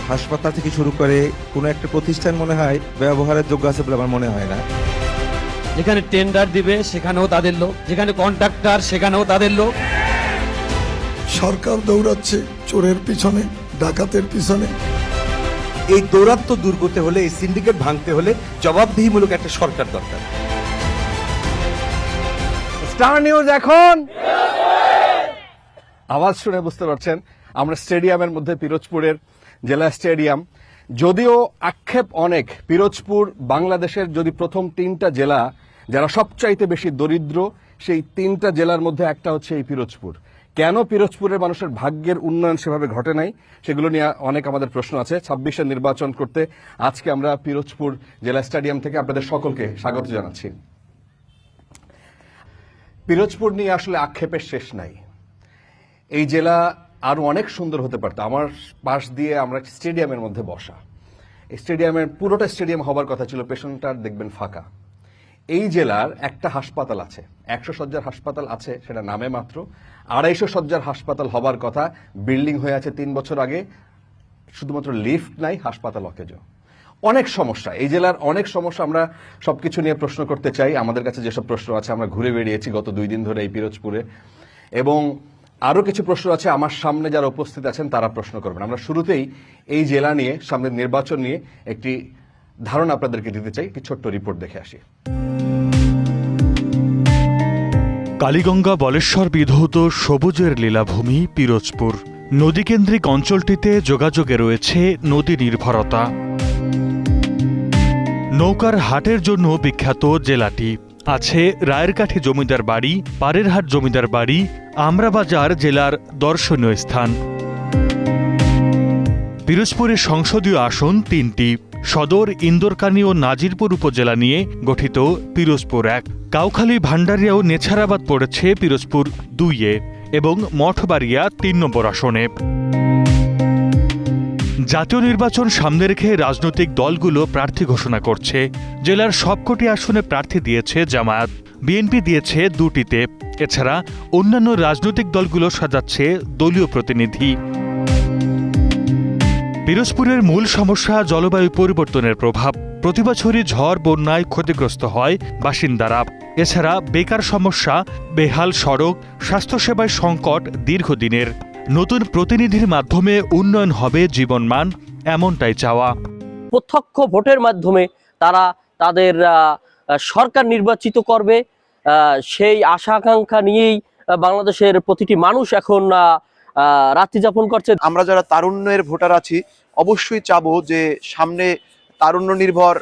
হাসপাতাল থেকে শুরু করে কোনো একটা প্রতিষ্ঠান মনে হয় ব্যবহারের যোগ্য আছে বলে আমার মনে হয় না। যেখানে টেন্ডার দিবে সেখানেও তাদের লোক, যেখানে কন্ট্রাক্টর সেখানেও তাদের লোক। সরকার দৌড়াচ্ছে চোরের পিছনে, ডাকাতের পিছনে। এই দৌরাত্ম্য দূর করতে হলে, এই সিন্ডিকেট ভাঙতে হলে জবাবদিহিমূলক একটা সরকার দরকার। স্টার নিউজ এখন আওয়াজ শুনে বুঝতে পারছেন আমরা স্টেডিয়ামের মধ্যে, পিরোজপুরের জেলা স্টেডিয়াম। যদিও আক্ষেপ অনেক, পিরোজপুর বাংলাদেশের যদি প্রথম 3টা জেলা যারা সবচাইতে বেশি দরিদ্র, সেই 3টা জেলার মধ্যে একটা হচ্ছে এই পিরোজপুর। কেন পিরোজপুরের মানুষের ভাগ্যের উন্নয়ন সেভাবে ঘটে নাই, সেগুলো নিয়ে অনেক আমাদের প্রশ্ন আছে। 26-এ নির্বাচন করতে আজকে আমরা পিরোজপুর জেলা স্টেডিয়াম থেকে আপনাদের সকলকে স্বাগত জানাচ্ছি। পিরোজপুর নিয়ে আসলে আক্ষেপের শেষ নাই। এই জেলা আরো অনেক সুন্দর হতে পারত। আমার পাশ দিয়ে আমরা স্টেডিয়ামের মধ্যে বসা, এই স্টেডিয়ামের পুরোটা স্টেডিয়াম হবার কথা ছিল, পেছনটার দেখবেন ফাঁকা। এই জেলার একটা হাসপাতাল আছে, 100 শয্যার হাসপাতাল আছে, সেটা নামে মাত্র। 250 শয্যার হাসপাতাল হবার কথা, বিল্ডিং হয়ে আছে 3 বছর আগে, শুধুমাত্র লিফট নাই, হাসপাতাল অকেজ। অনেক সমস্যা এই জেলার, অনেক সমস্যা। আমরা সবকিছু নিয়ে প্রশ্ন করতে চাই। আমাদের কাছে যেসব প্রশ্ন আছে, আমরা ঘুরে বেরিয়েছি গত 2 দিন ধরে এই পিরোজপুরে, এবং আরো কিছু প্রশ্ন আছে আমার সামনে যারা উপস্থিত আছেন তারা প্রশ্ন করবেন। আমরা শুরুতেই এই জেলা নিয়ে, সামনের নির্বাচন নিয়ে একটি ধারণা আপনাদেরকে দিতে চাই। একটি ছোট্ট রিপোর্ট দেখে আসি। কালীগঙ্গা বলেশ্বর বিধৌত সবুজের লীলাভূমি পিরোজপুর। নদীকেন্দ্রিক অঞ্চলটিতে যোগাযোগে রয়েছে নদী নির্ভরতা। নৌকার হাটের জন্য বিখ্যাত জেলাটি। আছে রায়েরকাঠি জমিদার বাড়ি, পারেরহাট জমিদার বাড়ি, আমরাবাজার জেলার দর্শনীয় স্থান। পিরোজপুরের সংসদীয় আসন 3টি। সদর, ইন্দরকানী ও নাজিরপুর উপজেলা নিয়ে গঠিত পিরোজপুর 1। কাউখালী, ভান্ডারিয়া ও নেছারাবাদ পড়েছে পিরোজপুর 2-এ এবং মঠবাড়িয়া 3 নম্বর আসনে। জাতীয় নির্বাচন সামনে রেখে রাজনৈতিক দলগুলো প্রার্থী ঘোষণা করছে। জেলার সবকটি আসনে প্রার্থী দিয়েছে জামায়াত, বিএনপি দিয়েছে 2টিতে। এছাড়া অন্যান্য রাজনৈতিক দলগুলো সাজাচ্ছে দলীয় প্রতিনিধি। পিরোজপুরের মূল সমস্যা জলবায়ু পরিবর্তনের প্রভাব। প্রতিবছরই ঝড় বন্যায় ক্ষতিগ্রস্ত হয় বাসিন্দারা। এছাড়া বেকার সমস্যা, বেহাল সড়ক, স্বাস্থ্যসেবায় সংকট দীর্ঘদিনের। নতুন প্রতিনিধির মাধ্যমে উন্নয়ন হবে জীবনমান, এমনটাই চাওয়া। প্রত্যক্ষ ভোটের মাধ্যমে তারা তাদের সরকার নির্বাচিত করবে, সেই আশা আকাঙ্ক্ষা নিয়েই বাংলাদেশের প্রতিটি মানুষ এখন রাত্রি যাপন করছে। আমরা যারা তারুণ্যের ভোটার আছি অবশ্যই চাবো যে সামনে তারুণ্য নির্ভর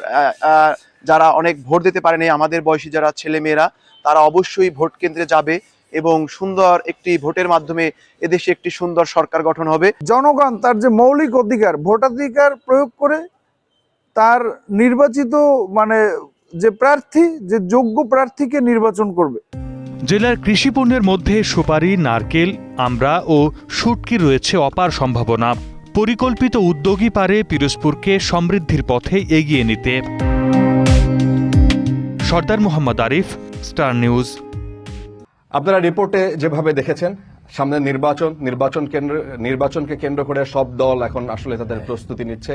যারা অনেক ভোট দিতে পারেনি, আমাদের বয়সী যারা ছেলে মেয়েরা, তারা অবশ্যই ভোট কেন্দ্রে যাবে এবং সুন্দর একটি ভোটের মাধ্যমে এদেশে একটি সুন্দর সরকার গঠন হবে। জনগণ তার যে মৌলিক অধিকার, ভোটাধিকার প্রয়োগ করে তার নির্বাচিত যে প্রার্থী, যে যোগ্য প্রার্থীকে নির্বাচন করবে। জেলার কৃষিপণ্যের মধ্যে সুপারি, নারকেল, আমড়া ও শুটকি রয়েছে অপার সম্ভাবনা। পরিকল্পিত উদ্যোগই পারে পিরোজপুরকে সমৃদ্ধির পথে এগিয়ে নিতে। সর্দার মোহাম্মদ আরিফ, স্টার নিউজ। আপনারা রিপোর্টে যেভাবে দেখেছেন, সামনে নির্বাচনকে কেন্দ্র করে সব দল এখন আসলে তাদের প্রস্তুতি নিচ্ছে,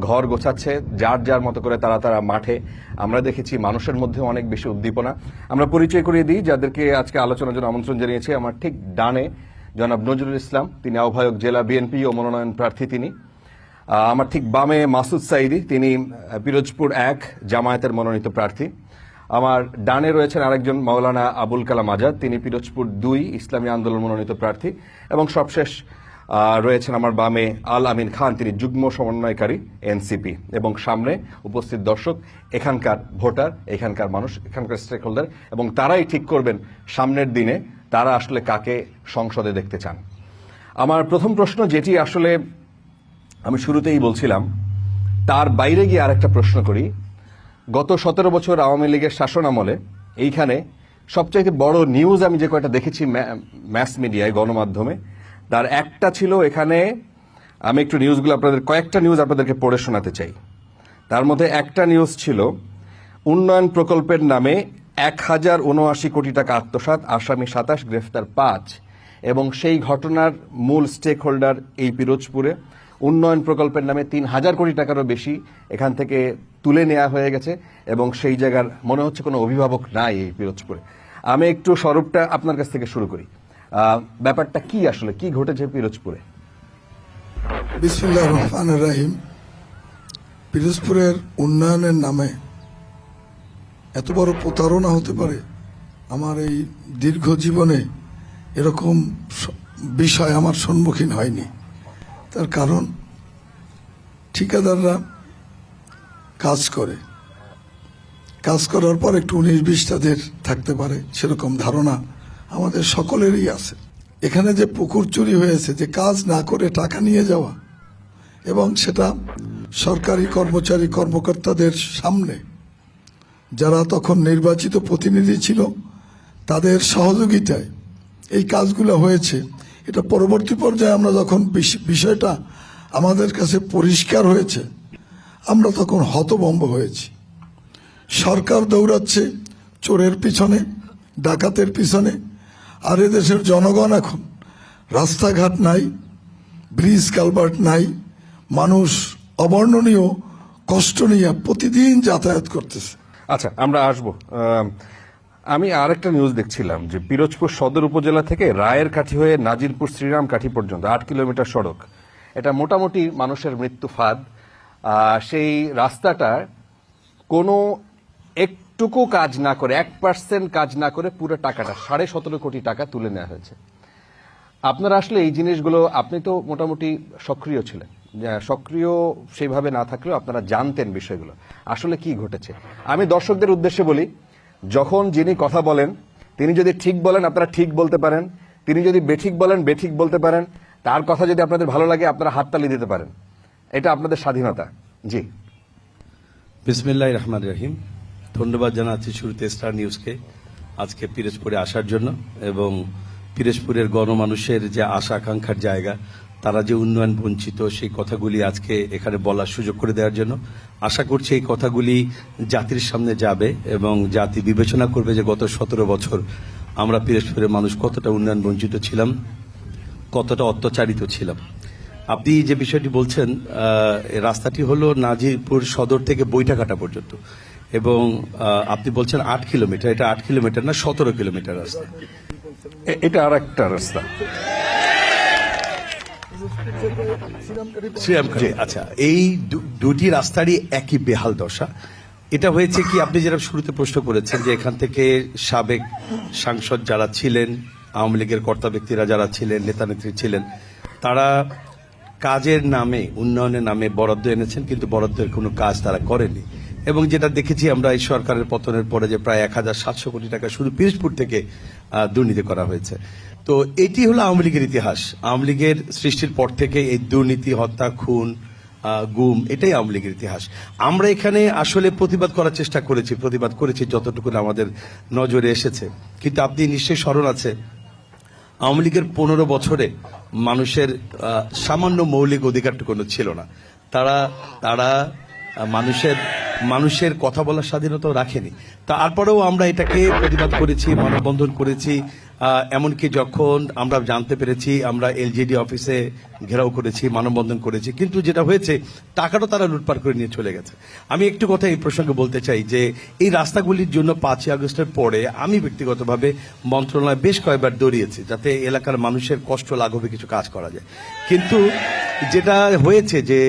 ঘর গোছাচ্ছে, যার যার মতো করে তারা মাঠে। আমরা দেখেছি মানুষের মধ্যে অনেক বেশি উদ্দীপনা। আমরা পরিচয় করিয়ে দিই যাদেরকে আজকে আলোচনার জন্য আমন্ত্রণ জানিয়েছি। আমার ঠিক ডানে জনাব নজরুল ইসলাম, তিনি আহ্বায়ক জেলা বিএনপি ও মনোনয়ন প্রার্থী তিনি। আমার ঠিক বামে মাসুদ সাইদি, তিনি পিরোজপুর 1 জামায়াতের মনোনীত প্রার্থী। আমার ডানে রয়েছেন আরেকজন মাওলানা আবুল কালাম আজাদ, তিনি পিরোজপুর 2 ইসলামী আন্দোলন মনোনীত প্রার্থী। এবং সবশেষ রয়েছেন আমার বামে আল আমিন খান, তিনি যুগ্ম সমন্বয়কারী এনসিপি। এবং সামনে উপস্থিত দর্শক, এখানকার ভোটার, এখানকার মানুষ, এখানকার স্টেক হোল্ডার, এবং তারাই ঠিক করবেন সামনের দিনে তারা আসলে কাকে সংসদে দেখতে চান। আমার প্রথম প্রশ্ন, যেটি আসলে আমি শুরুতেই বলছিলাম, তার বাইরে গিয়ে আরেকটা প্রশ্ন করি। গত 17 বছর আওয়ামী লীগের শাসন আমলে এইখানে সবচাইতে বড় নিউজ আমি যে কয়টা দেখেছি ম্যাস মিডিয়ায়, গণমাধ্যমে, তার একটা ছিল এখানে, আমি একটু নিউজগুলো কয়েকটা নিউজ আপনাদেরকে পড়ে শোনাতে চাই। তার মধ্যে একটা নিউজ ছিল উন্নয়ন প্রকল্পের নামে 1079 কোটি টাকা আত্মসাৎ, আসামি 27, গ্রেফতার 5। এবং সেই ঘটনার মূল স্টেক হোল্ডার এই পিরোজপুরে উন্নয়ন প্রকল্পের নামে 3,000 কোটি টাকারও বেশি এখান থেকে তুলে নেওয়া হয়ে গেছে এবং সেই জায়গার মনে হচ্ছে কোনো অভিভাবক নাই এই পিরোজপুরে। আমি একটু স্বরূপটা আপনার কাছ থেকে শুরু করি। ব্যাপারটা কি আসলে, কি ঘটেছে পিরোজপুরে? বিসমিল্লাহির রহমানির রহিম। পিরোজপুরের উন্নয়নের নামে এত বড় প্রতারণা হতে পারে, আমার এই দীর্ঘ জীবনে এরকম বিষয় আমার সম্মুখীন হয়নি। তার কারণ ঠিকাদাররা কাজ করার পর একটু 19-20 তাদের থাকতে পারে, সেরকম ধারণা আমাদের সকলেরই আছে। এখানে যে পুকুর চুরি হয়েছে, যে কাজ না করে টাকা নিয়ে যাওয়া এবং সেটা সরকারি কর্মচারী কর্মকর্তাদের সামনে, যারা তখন নির্বাচিত প্রতিনিধি ছিল তাদের সহযোগিতায় এই কাজগুলো হয়েছে, এটা পরবর্তী পর্যায়ে আমরা যখন বিষয়টা আমাদের কাছে পরিষ্কার হয়েছে, আমরা তখন হতভম্ব হয়েছি। সরকার দৌড়াচ্ছে চোরের পিছনে, ডাকাতের পিছনে, আর এদেশের জনগণ এখন রাস্তাঘাট নাই, ব্রিজ কালভার্ট নাই, মানুষ অবর্ণনীয় কষ্ট নিয়ে প্রতিদিন যাতায়াত করতেছে। আচ্ছা, আমরা আসবো। আমি আরেকটা নিউজ দেখছিলাম যে পিরোজপুর সদর উপজেলা থেকে রায়ের কাঠি হয়ে নাজিরপুর শ্রীরাম কাঠি পর্যন্ত 8 কিলোমিটার সড়ক, এটা মোটামুটি মানুষের মৃত্যু ফাঁদ। সেই রাস্তাটা কোনো একটুকু কাজ না করে, 1% কাজ না করে পুরো টাকাটা 17.5 কোটি টাকা তুলে নেওয়া হয়েছে। আপনারা আসলে এই জিনিসগুলো, আপনি তো মোটামুটি সক্রিয় ছিলেন, সক্রিয় সেইভাবে না থাকলেও আপনারা জানতেন বিষয়গুলো আসলে কি ঘটেছে। আমি দর্শকদের উদ্দেশ্যে বলি, যখন যিনি কথা বলেন তিনি যদি ঠিক বলেন আপনারা ঠিক বলতে পারেন, তিনি যদি বেঠিক বলেন বেঠিক বলতে পারেন, তার কথা যদি আপনাদের ভালো লাগে আপনারা হাততালি দিতে পারেন, এটা আপনাদের স্বাধীনতা। জি, বিসমিল্লাহির রহমানির রহিম। ধন্যবাদ জানাচ্ছি শুরুতে স্টার নিউজকে আজকে পিরোজপুরে আসার জন্য, এবং পিরোজপুরের গণমানুষের যে আশা আকাঙ্ক্ষার জায়গা, তারা যে উন্নয়ন বঞ্চিত, সেই কথাগুলি আজকে এখানে বলার সুযোগ করে দেওয়ার জন্য। আশা করছি এই কথাগুলি জাতির সামনে যাবে এবং জাতি বিবেচনা করবে যে গত 17 বছর আমরা পিরোজপুরের মানুষ কতটা উন্নয়ন বঞ্চিত ছিলাম, কতটা অত্যাচারিত ছিলাম। আপনি যে বিষয়টি বলছেন, রাস্তাটি হলো নাজিরপুর সদর থেকে বৈঠাঘাটা পর্যন্ত, এবং আপনি বলছেন 8 কিলোমিটার। এটা 8 কিলোমিটার না, 17 কিলোমিটার রাস্তা। এটা আর একটা রাস্তা। আচ্ছা, এই দুটি রাস্তারই একই বেহাল দশা। এটা হয়েছে কি, আপনি যেটা শুরুতে প্রশ্ন করেছেন যে এখান থেকে সাবেক সাংসদ যারা ছিলেন, আওয়ামী লীগের কর্তা ব্যক্তিরা যারা ছিলেন, নেতা নেত্রী ছিলেন, তারা কাজের নামে, উন্নয়নের নামে বরাদ্দ এনেছেন, কিন্তু বরাদ্দের কোনো কাজ তারা করেনি। এবং যেটা দেখেছি আমরা এই সরকারের পতনের পরে, যে প্রায় 1,700 কোটি টাকা শুধু পিরোজপুর থেকে দুর্নীতি করা হয়েছে। তো এটি হলো আওয়ামী লীগের ইতিহাস। আওয়ামী লীগের সৃষ্টির পর থেকে এই দুর্নীতি, হত্যা, খুন, গুম, এটাই আওয়ামী লীগের ইতিহাস। আমরা এখানে আসলে প্রতিবাদ করার চেষ্টা করেছি যতটুকু আমাদের নজরে এসেছে। কিন্তু আপনি নিশ্চয়ই স্মরণ আছে, আওয়ামী লীগের 15 বছরে মানুষের সামান্য মৌলিক অধিকারটুকু ছিল না। তারা মানুষের কথা বলার স্বাধীনতাও রাখেনি। তারপরেও আমরা এটাকে প্রতিবাদ করেছি, মানববন্ধন করেছি। এমনকি যখন আমরা জানতে পেরেছি, আমরা এলজিডি অফিসে ঘেরাও করেছি, মানববন্ধন করেছি। কিন্তু যেটা হয়েছে, টাকাটা তারা লুটপাট করে নিয়ে চলে গেছে। আমি একটু কথা এই প্রসঙ্গে বলতে চাই যে এই রাস্তাগুলির জন্য 5ই আগস্টের পরে আমি ব্যক্তিগতভাবে মন্ত্রণালয় বেশ কয়েকবার দৌড়িয়েছি, যাতে এলাকার মানুষের কষ্ট লাঘবে কিছু কাজ করা যায়। কিন্তু যেটা হয়েছে যে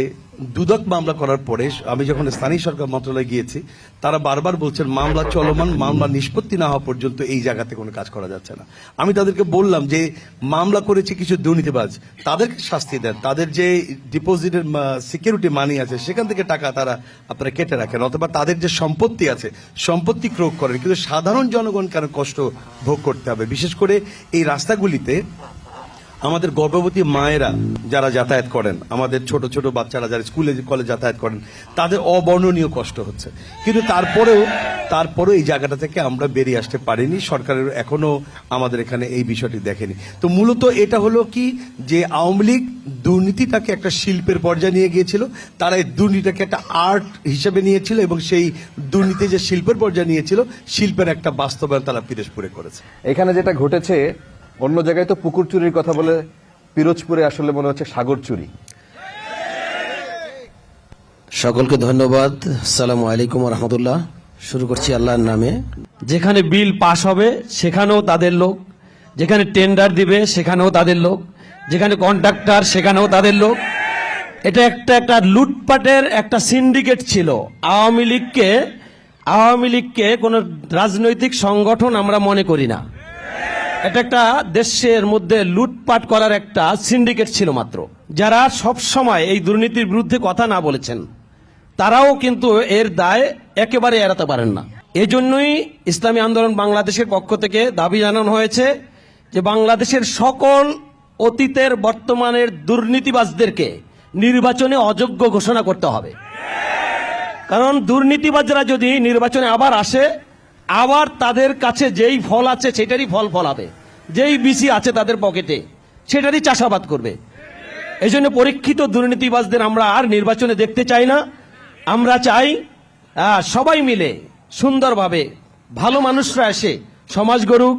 দুদক মামলা করার পরে আমি যখন স্থানীয় সরকার মন্ত্রণালয়ে গিয়েছি, তারা বারবার বলছেন মামলা চলমান, মামলা নিষ্পত্তি না হওয়া পর্যন্ত এই জায়গাতে কোনো কাজ করা যাচ্ছে না। আমি তাদেরকে বললাম যে মামলা করেছে কিছু দুর্নীতিবাজ, তাদেরকে শাস্তি দেন, তাদের যে ডিপোজিটের সিকিউরিটি মানি আছে সেখান থেকে টাকা তারা আপনারা কেটে রাখেন, অথবা তাদের যে সম্পত্তি আছে সম্পত্তি ক্রোক করেন। কিন্তু সাধারণ জনগণ কেন কষ্ট ভোগ করতে হবে? বিশেষ করে এই রাস্তাগুলিতে আমাদের গর্ভবতী মায়েরা যারা যাতায়াত করেন, আমাদের ছোট ছোট বাচ্চারা যারা স্কুলে কলেজে যাতায়াত করেন, তাদের অবর্ণনীয় কষ্ট হচ্ছে। কিন্তু তারপরেও এই জায়গাটা থেকে আমরা বেরিয়ে আসতে পারিনি। সরকারের এখনো আমাদের এখানে এই বিষয়টি দেখেনি। তো মূলত এটা হলো কি, যে আওয়ামী লীগ দুর্নীতিটাকে একটা শিল্পের পর্যায়ে নিয়ে গিয়েছিল, তারা এই দুর্নীতিটাকে একটা আর্ট হিসেবে নিয়েছিল, এবং সেই দুর্নীতি যে শিল্পের পর্যায়ে নিয়েছিল, শিল্পের একটা বাস্তবায়ন তারা পিরোজপুরে করেছে। এখানে যেটা ঘটেছে, অন্য জায়গায় তো পুকুর চুরির কথা বলে, পিরোজপুরে আসলে মনে হচ্ছে সাগর চুরি। সকলকে ধন্যবাদ। আসসালামু আলাইকুম রহমতুল্লাহ। শুরু করছি আল্লাহর নামে। যেখানে বিল পাস হবে সেখানেও তাদের লোক, যেখানে টেন্ডার দিবে সেখানেও তাদের লোক, যেখানে কন্ট্রাক্টর সেখানেও তাদের লোক। এটা একটা লুটপাটের একটা সিন্ডিকেট ছিল। আওয়ামী লীগকে কোনো রাজনৈতিক সংগঠন আমরা মনে করি না। এটা একটা দেশের মধ্যে লুটপাট করার একটা সিন্ডিকেট ছিল মাত্র। যারা সব সময় এই দুর্নীতির বিরুদ্ধে কথা না বলেছেন তারাও কিন্তু এর দায় একেবারে এড়াতে পারেন না। এজন্যই ইসলামী আন্দোলন বাংলাদেশের পক্ষ থেকে দাবি জানানো হয়েছে যে বাংলাদেশের সকল অতীতের বর্তমানের দুর্নীতিবাজদেরকে নির্বাচনে অযোগ্য ঘোষণা করতে হবে। কারণ দুর্নীতিবাজরা যদি নির্বাচনে আবার আসে, আবার তাদের কাছে যেই ফল আছে সেটারই ফল ফলাবে, যেই বিসি আছে তাদের পকেটে সেটারই চাষাবাদ করবে। এই জন্য পরীক্ষিত দুর্নীতিবাজদের আমরা আর নির্বাচনে দেখতে চাই না। আমরা চাই সবাই মিলে সুন্দরভাবে ভালো মানুষরা এসে সমাজ গড়ুক,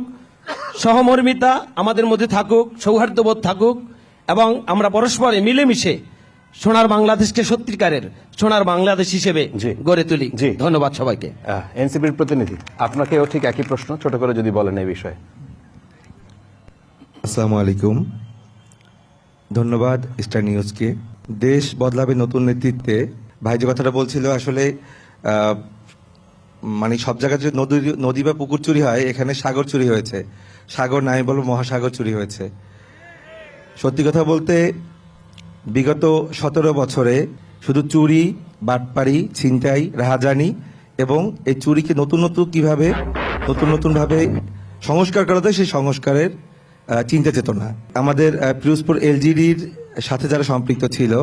সহমর্মিতা আমাদের মধ্যে থাকুক, সৌহার্দ্যবোধ থাকুক, এবং আমরা পরস্পরে মিলেমিশে সোনার বাংলাদেশকে সত্যিকারের সোনার বাংলাদেশ হিসেবে গড়ে তুলি। ধন্যবাদ সবাইকে। এনসিপির প্রতিনিধি, আপনাকেও ঠিক একই প্রশ্ন, ছোট করে যদি বলেন এই বিষয়ে। আসসালামু আলাইকুম। ধন্যবাদ স্টার নিউজকে। দেশ বদলাবে নতুন নেতৃত্বে। ভাই যে কথাটা বলছিল, আসলে মানে সব জায়গায় যে নদী বা পুকুর চুরি হয়, এখানে সাগর চুরি হয়েছে। সাগর নাই বলবো, মহাসাগর চুরি হয়েছে। সত্যি কথা বলতে বিগত 17 বছরে শুধু চুরি, বাটপাড়ি, ছিনতাই, রাহাজানি এবং এই চুরিকে নতুন নতুন ভাবে সংস্কার করা যায়, সেই সংস্কারের চিন্তা চেতনা। আমাদের পিরোজপুর এলজিডির সাথে যারা সম্পৃক্ত ছিল,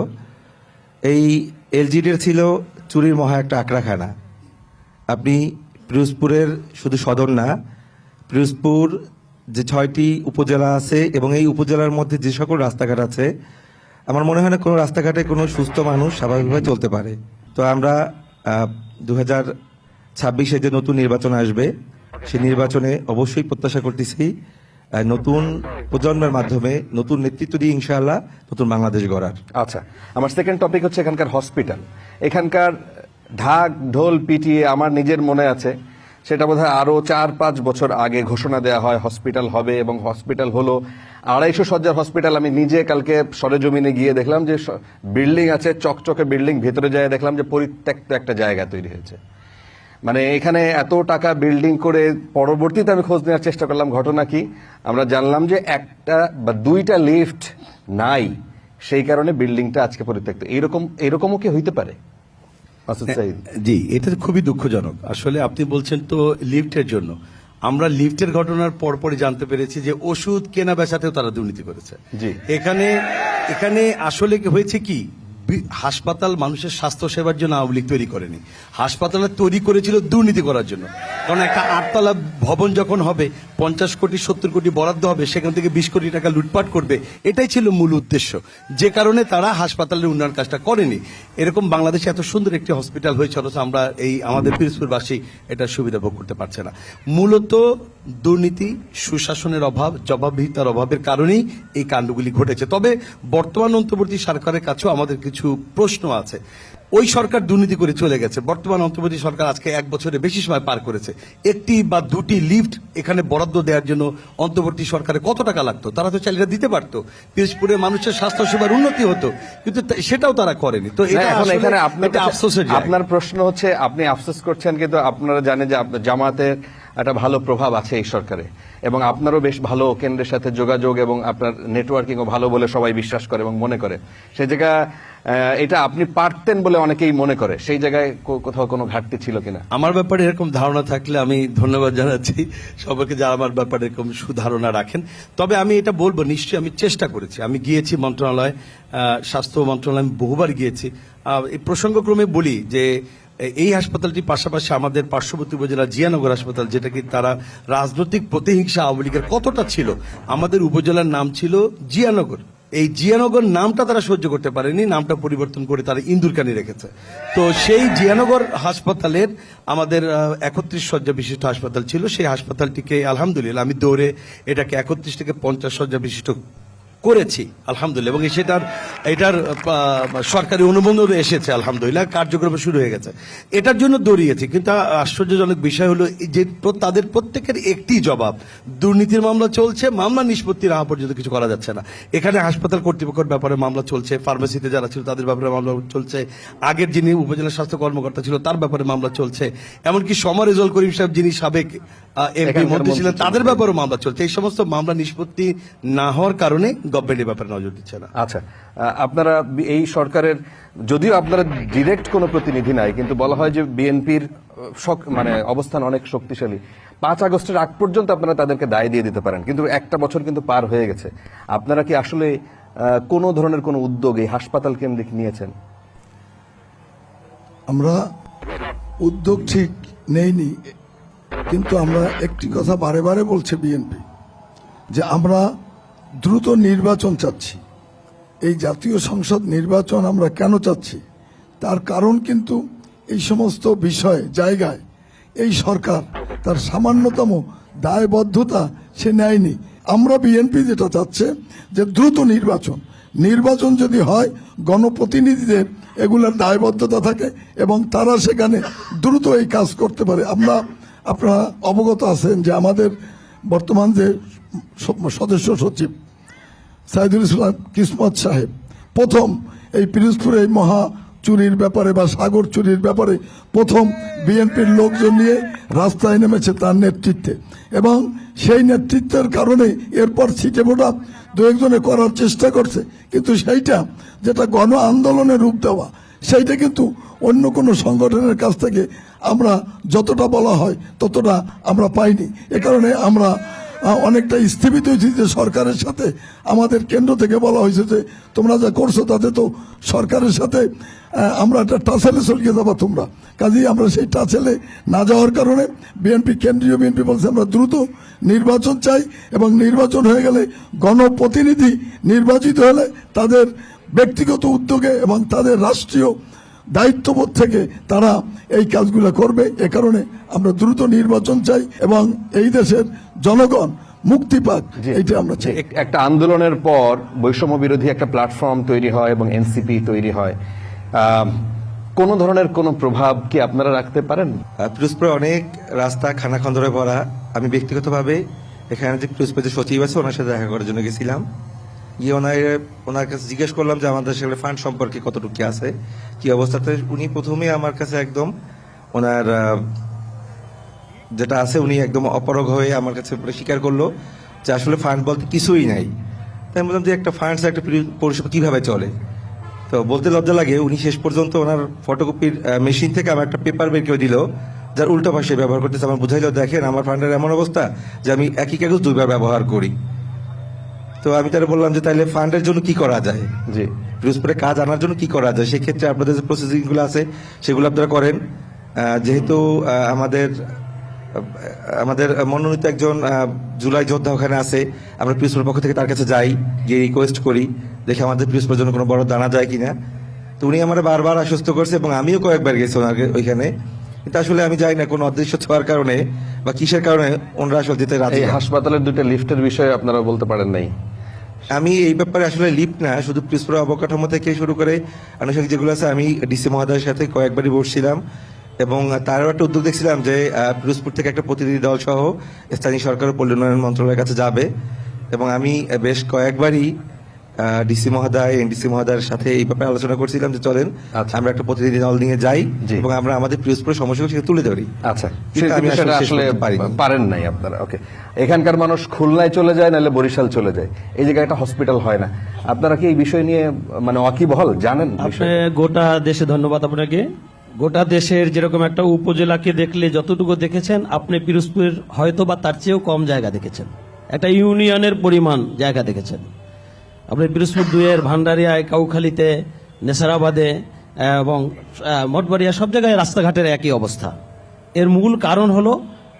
এই এলজিডির ছিল চুরির মহা একটা আঁকড়াখানা। আপনি পিরোজপুরের শুধু সদর না, পিরোজপুর যে 6টি উপজেলা আছে এবং এই উপজেলার মধ্যে যে সকল রাস্তাঘাট আছে, আমার মনে হয় না কোনো রাস্তাঘাটে কোনো সুস্থ মানুষ স্বাভাবিকভাবে চলতে পারে। তো আমরা 2026-এ যে নতুন নির্বাচন আসবে, সেই নির্বাচনে অবশ্যই প্রত্যাশা করতেছি নতুন প্রজন্মের মাধ্যমে নতুন নেতৃত্ব দিয়ে ইনশাআল্লাহ নতুন বাংলাদেশ গড়ার। আচ্ছা, আমার সেকেন্ড টপিক হচ্ছে এখানকার হসপিটাল। এখানকার ঢাক ঢোল পিটিয়ে আমার নিজের মনে আছে, সেটা বোধহয় আরো 4-5 বছর আগে ঘোষণা দেওয়া হয় হসপিটাল হবে, এবং হসপিটাল হলো 250 শয্যার হসপিটাল। আমি নিজে কালকে সরেজমিনে গিয়ে দেখলাম যে বিল্ডিং আছে, চকচকে বিল্ডিং, ভেতরে যায় দেখলাম যে পরিত্যক্ত একটা জায়গা তৈরি হয়েছে। মানে এখানে এত টাকা বিল্ডিং করে পরবর্তীতে আমি খোঁজ নেওয়ার চেষ্টা করলাম ঘটনা কি, আমরা জানলাম যে 1টা বা 2টা লিফট নাই, সেই কারণে বিল্ডিংটা আজকে পরিত্যক্ত। এরকমও কি হইতে পারে? জি, এটা খুবই দুঃখজনক। আসলে আপনি বলছেন তো লিফটের জন্য, আমরা লিফটের ঘটনার পরপরই জানতে পেরেছি যে ওষুধ কেনা বেচাতেও তারা দুর্নীতি করেছে। জি, এখানে আসলে হয়েছে কি, হাসপাতাল মানুষের স্বাস্থ্য সেবার জন্য আওয়ামী লীগ তৈরি করেনি, হাসপাতাল তৈরি করেছিল দুর্নীতি করার জন্য। কারণ একটা 8তলা ভবন যখন হবে, 50 কোটি 70 কোটি বরাদ্দ হবে, সেখান থেকে 20 কোটি টাকা লুটপাট করবে, এটাই ছিল মূল উদ্দেশ্য। যে কারণে তারা হাসপাতালের উন্নয়ন কাজটা করেনি। এরকম বাংলাদেশে এত সুন্দর একটি হসপিটাল হয়েছে, অথচ আমরা আমাদের পিরোজপুরবাসী এটা সুবিধা ভোগ করতে পারছে না। মূলত দুর্নীতি, সুশাসনের অভাব, জবাবদিহিতার অভাবের কারণেই এই কাণ্ডগুলি ঘটেছে। তবে বর্তমান অন্তর্বর্তী সরকারের কাছেও আমাদের কিছু প্রশ্ন আছে। ওই সরকার দুর্নীতি করে চলে গেছে, বর্তমান অন্তর্বর্তী সরকার আজকে 1 বছরের বেশি সময় পার করেছে। 1টি বা 2টি লিফট এখানে বরাদ্দ দেওয়ার জন্য অন্তর্বর্তী সরকারে কত টাকা লাগতো, তারা তো চাইলে দিতে পারতো, পিরোজপুরের মানুষের স্বাস্থ্য সেবার উন্নতি হতো, কিন্তু সেটাও তারা করেনি। তো এখানে আপনার প্রশ্ন হচ্ছে, আপনি আফসোস করছেন, কিন্তু আপনারা জানেন যে জামাতের একটা ভালো প্রভাব আছে এই সরকারে, এবং আপনারও বেশ ভালো কেন্দ্রের সাথে যোগাযোগ এবং আপনার নেটওয়ার্কিংও ভালো বলে সবাই বিশ্বাস করে এবং মনে করে। সেই জায়গায় এটা আপনি পারতেন বলে অনেকেই মনে করে, সেই জায়গায় কোথাও কোনো ঘাটতি ছিল কিনা? আমার ব্যাপারে এরকম ধারণা থাকলে আমি ধন্যবাদ জানাচ্ছি সবাইকে যারা আমার ব্যাপারে এরকম সুধারণা রাখেন। তবে আমি এটা বলবো, নিশ্চয়ই আমি চেষ্টা করেছি। আমি গিয়েছি মন্ত্রণালয়, স্বাস্থ্য মন্ত্রণালয় বহুবার গিয়েছি। এই প্রসঙ্গক্রমে বলি যে এই হাসপাতালটির পাশাপাশি আমাদের পার্শ্ববর্তী উপজেলা জিয়ানগর হাসপাতাল, যেটা কি তারা রাজনৈতিক প্রতিহিংসা আওয়ামী লীগের কতটা ছিল, আমাদের উপজেলার নাম ছিল জিয়ানগর। এই জিয়ানগর নামটা তারা সহ্য করতে পারেনি, নামটা পরিবর্তন করে তারা ইন্দুরকানি রেখেছে। তো সেই জিয়ানগর হাসপাতালের আমাদের 31 শয্যা বিশিষ্ট হাসপাতাল ছিল, সেই হাসপাতালটিকে আলহামদুলিল্লাহ আমি দৌড়ে এটাকে 31 থেকে 50 শয্যা বিশিষ্ট করেছি আলহামদুলিল্লাহ, এবং এটার সরকারি অনুমোদন এসেছে আলহামদুলিল্লাহ, কার্যক্রম শুরু হয়ে গেছে। এটার জন্য দৌড়িয়েছি, কিন্তু আশ্চর্যজনক বিষয় হলো যে তাদের প্রত্যেকের একটি জবাব, দুর্নীতির মামলা চলছে, মামলা নিষ্পত্তি না হওয়া পর্যন্ত কিছু করা যাচ্ছে না। এখানে হাসপাতাল কর্তৃপক্ষের ব্যাপারে মামলা চলছে, ফার্মেসিতে যারা ছিল তাদের ব্যাপারে মামলা চলছে, আগের যিনি উপজেলা স্বাস্থ্য কর্মকর্তা ছিল তার ব্যাপারে মামলা চলছে, এমনকি সমর রেজল করিম সাহেব যিনি সাবেক এমপি মন্ত্রী ছিলেন তাদের ব্যাপারেও মামলা চলছে। এই সমস্ত মামলা নিষ্পত্তি না হওয়ার কারণে গভর্নমেন্ট এই ব্যাপারে নজর দিচ্ছে না। আচ্ছা, আপনারা এই সরকারের, যদিও আপনারা ডিরেক্ট কোনো প্রতিনিধি নাই, কিন্তু বলা হয় যে বিএনপির মানে অবস্থান অনেক শক্তিশালী। 5 আগস্টের আগ পর্যন্ত আপনারা তাদেরকে দায় দিয়ে দিতে পারেন, কিন্তু একটা বছর কিন্তু পার হয়ে গেছে। আপনারা কি আসলে কোনো ধরনের কোনো উদ্যোগ এই হাসপাতাল কেন্দ্রিক নিয়েছেন? আমরা উদ্যোগ ঠিক নেইনি, কিন্তু আমরা একটি কথা বারে বারে বলছে বিএনপি, যে আমরা দ্রুত নির্বাচন চাচ্ছি। এই জাতীয় সংসদ নির্বাচন আমরা কেন চাচ্ছি, তার কারণ কিন্তু এই সমস্ত বিষয় জায়গায় এই সরকার তার সামান্যতম দায়বদ্ধতা সে নেয়নি। আমরা বিএনপি যেটা চাচ্ছে যে দ্রুত নির্বাচন যদি হয়, গণপ্রতিনিধিদের এগুলার দায়বদ্ধতা থাকে এবং তারা সেখানে দ্রুত এই কাজ করতে পারে। আপনারা অবগত আছেন যে আমাদের বর্তমান যে সদস্য সচিব সাইদুল ইসলাম কিসমত সাহেব প্রথম এই পিরোজপুরে এই মহা চুরির ব্যাপারে বা সাগর চুরির ব্যাপারে প্রথম বিএনপির লোকজন নিয়ে রাস্তায় নেমেছে তার নেতৃত্বে, এবং সেই নেতৃত্বের কারণে এরপর ছিটে ফোটা দু একজনে করার চেষ্টা করছে, কিন্তু সেইটা যেটা গণ আন্দোলনের রূপ দেওয়া, সেইটা কিন্তু অন্য কোনো সংগঠনের কাছ থেকে আমরা যতটা বলা হয় ততটা আমরা পাইনি। এ কারণে আমরা অনেকটা স্থিমিত হয়েছি যে সরকারের সাথে আমাদের কেন্দ্র থেকে বলা হয়েছে যে তোমরা যা করছো তাতে তো সরকারের সাথে আমরা একটা টাচেলে চলিয়ে যাবো তোমরা, কাজেই আমরা সেই টাচেলে না যাওয়ার কারণে কেন্দ্রীয় বিএনপি বলছে আমরা দ্রুত নির্বাচন চাই, এবং নির্বাচন হয়ে গেলে গণপ্রতিনিধি নির্বাচিত হলে তাদের ব্যক্তিগত উদ্যোগে এবং তাদের রাষ্ট্রীয় দায়িত্ববোধ থেকে তারা এই কাজগুলো করবে। এ কারণে আমরা দ্রুত নির্বাচন চাই এবং এই দেশের জনগণ মুক্তি পাক, এইটা আমরা চাই। একটা আন্দোলনের পর বৈষম্য বিরোধী একটা প্ল্যাটফর্ম তৈরি হয় এবং এনসিপি তৈরি হয়, কোন ধরনের কোন প্রভাব কি আপনারা রাখতে পারেন? পিরোজপুরে অনেক রাস্তা খানাখন্দরে ভরা। আমি ব্যক্তিগতভাবে এখানে যে পিরোজপুর যে সচিব আছে ওনার সাথে দেখা করার জন্য গেছিলাম, গিয়ে ওনার কাছে জিজ্ঞেস করলাম যে আমাদের সেখানে ফান্ড সম্পর্কে কতটুকু আছে, কি অবস্থাতে। উনি প্রথমে আমার কাছে একদম ওনার যেটা আছে উনি একদম অপারগ হয়ে আমার কাছে স্বীকার করলো যে আসলে ফান্ড বলতে কিছুই নাই। তাই আমি বললাম যে একটা ফান্ড একটা পরিষেবা কিভাবে চলে, তো বলতে লজ্জা লাগে। উনি শেষ পর্যন্ত ওনার ফটোকপির মেশিন থেকে আমার একটা পেপার বের করে দিল, যার উল্টো পাশে ব্যবহার করতেছে। আমার বুঝাইলো দেখেন আমার ফান্ডের এমন অবস্থা যে আমি একই কাগজ 2বার ব্যবহার করি। তো আমি তারা বললাম যে তাইলে ফান্ডের জন্য কি করা যায়, জি পিরোজপুরে কাজ আনার জন্য কি করা যায়। সেক্ষেত্রে আপনাদের যে প্রসেসিং গুলো আছে সেগুলো আপনারা করেন। যেহেতু আমাদের মনোনীত একজন জুলাই যোদ্ধা ওখানে আছে, আমরা পিরোজপুরের পক্ষ থেকে তার কাছে যাই, গিয়ে রিকোয়েস্ট করি দেখে আমাদের পিরোজপুরের জন্য কোনো বড় দানা যায় কিনা। তো উনি আমার বারবার আশ্বস্ত করছে এবং আমিও কয়েকবার গেছি ওইখানে, কিন্তু আসলে আমি যাই না কোনো অদৃশ্য ছোঁয়ার কারণে বা কিসের কারণে ওনারা আসলে দিতে রাজি। এই হাসপাতালের 2টা লিফটের বিষয়ে আপনারা বলতে পারেন নাই? আমি এই ব্যাপারে আসলে লিফট না, শুধু পিরোজপুর অবকাঠামো থেকে শুরু করে আনুষঙ্গিক যেগুলো আছে আমি ডিসি মহোদয়ের সাথে কয়েকবারই বসছিলাম, এবং তারও একটা উদ্যোগ দেখছিলাম যে পিরোজপুর থেকে একটা প্রতিনিধি দল সহ স্থানীয় সরকার ও পল্লী উন্নয়ন মন্ত্রণালয়ের কাছে যাবে, এবং আমি বেশ কয়েকবারই ডিসি মহোদয় এনডিসি মহোদয়ের সাথে এই ব্যাপারে আলোচনা করছিলাম যে চলেন আমরা একটা প্রতিনিধি দল নিয়ে যাই এবং আমরা আমাদের পিরোজপুরের সমস্যাগুলো সেটা তুলে ধরি। আচ্ছা, আমি আসলে পারেন নাই আপনারা। ওকে, এখানকার মানুষ খুলনায় চলে যায় নাহলে বরিশাল চলে যায়, এই জায়গায় একটা হসপিটাল হয় না। আপনারা কি এই বিষয় নিয়ে মানে ওয়াকিবহাল, জানেন? গোটা দেশে ধন্যবাদ আপনাকে। গোটা দেশের যেরকম একটা উপজেলাকে দেখলে যতটুকু দেখেছেন, আপনি পিরোজপুরের হয়তো বা তার চেয়েও কম জায়গা দেখেছেন, একটা ইউনিয়নের পরিমাণ জায়গা দেখেছেন। আপনি পিরোজপুর 2-এর ভান্ডারিয়ায়, কাউখালীতে, নেসারাবাদে এবং মঠবাড়িয়া সব জায়গায় রাস্তাঘাটের একই অবস্থা। এর মূল কারণ হলো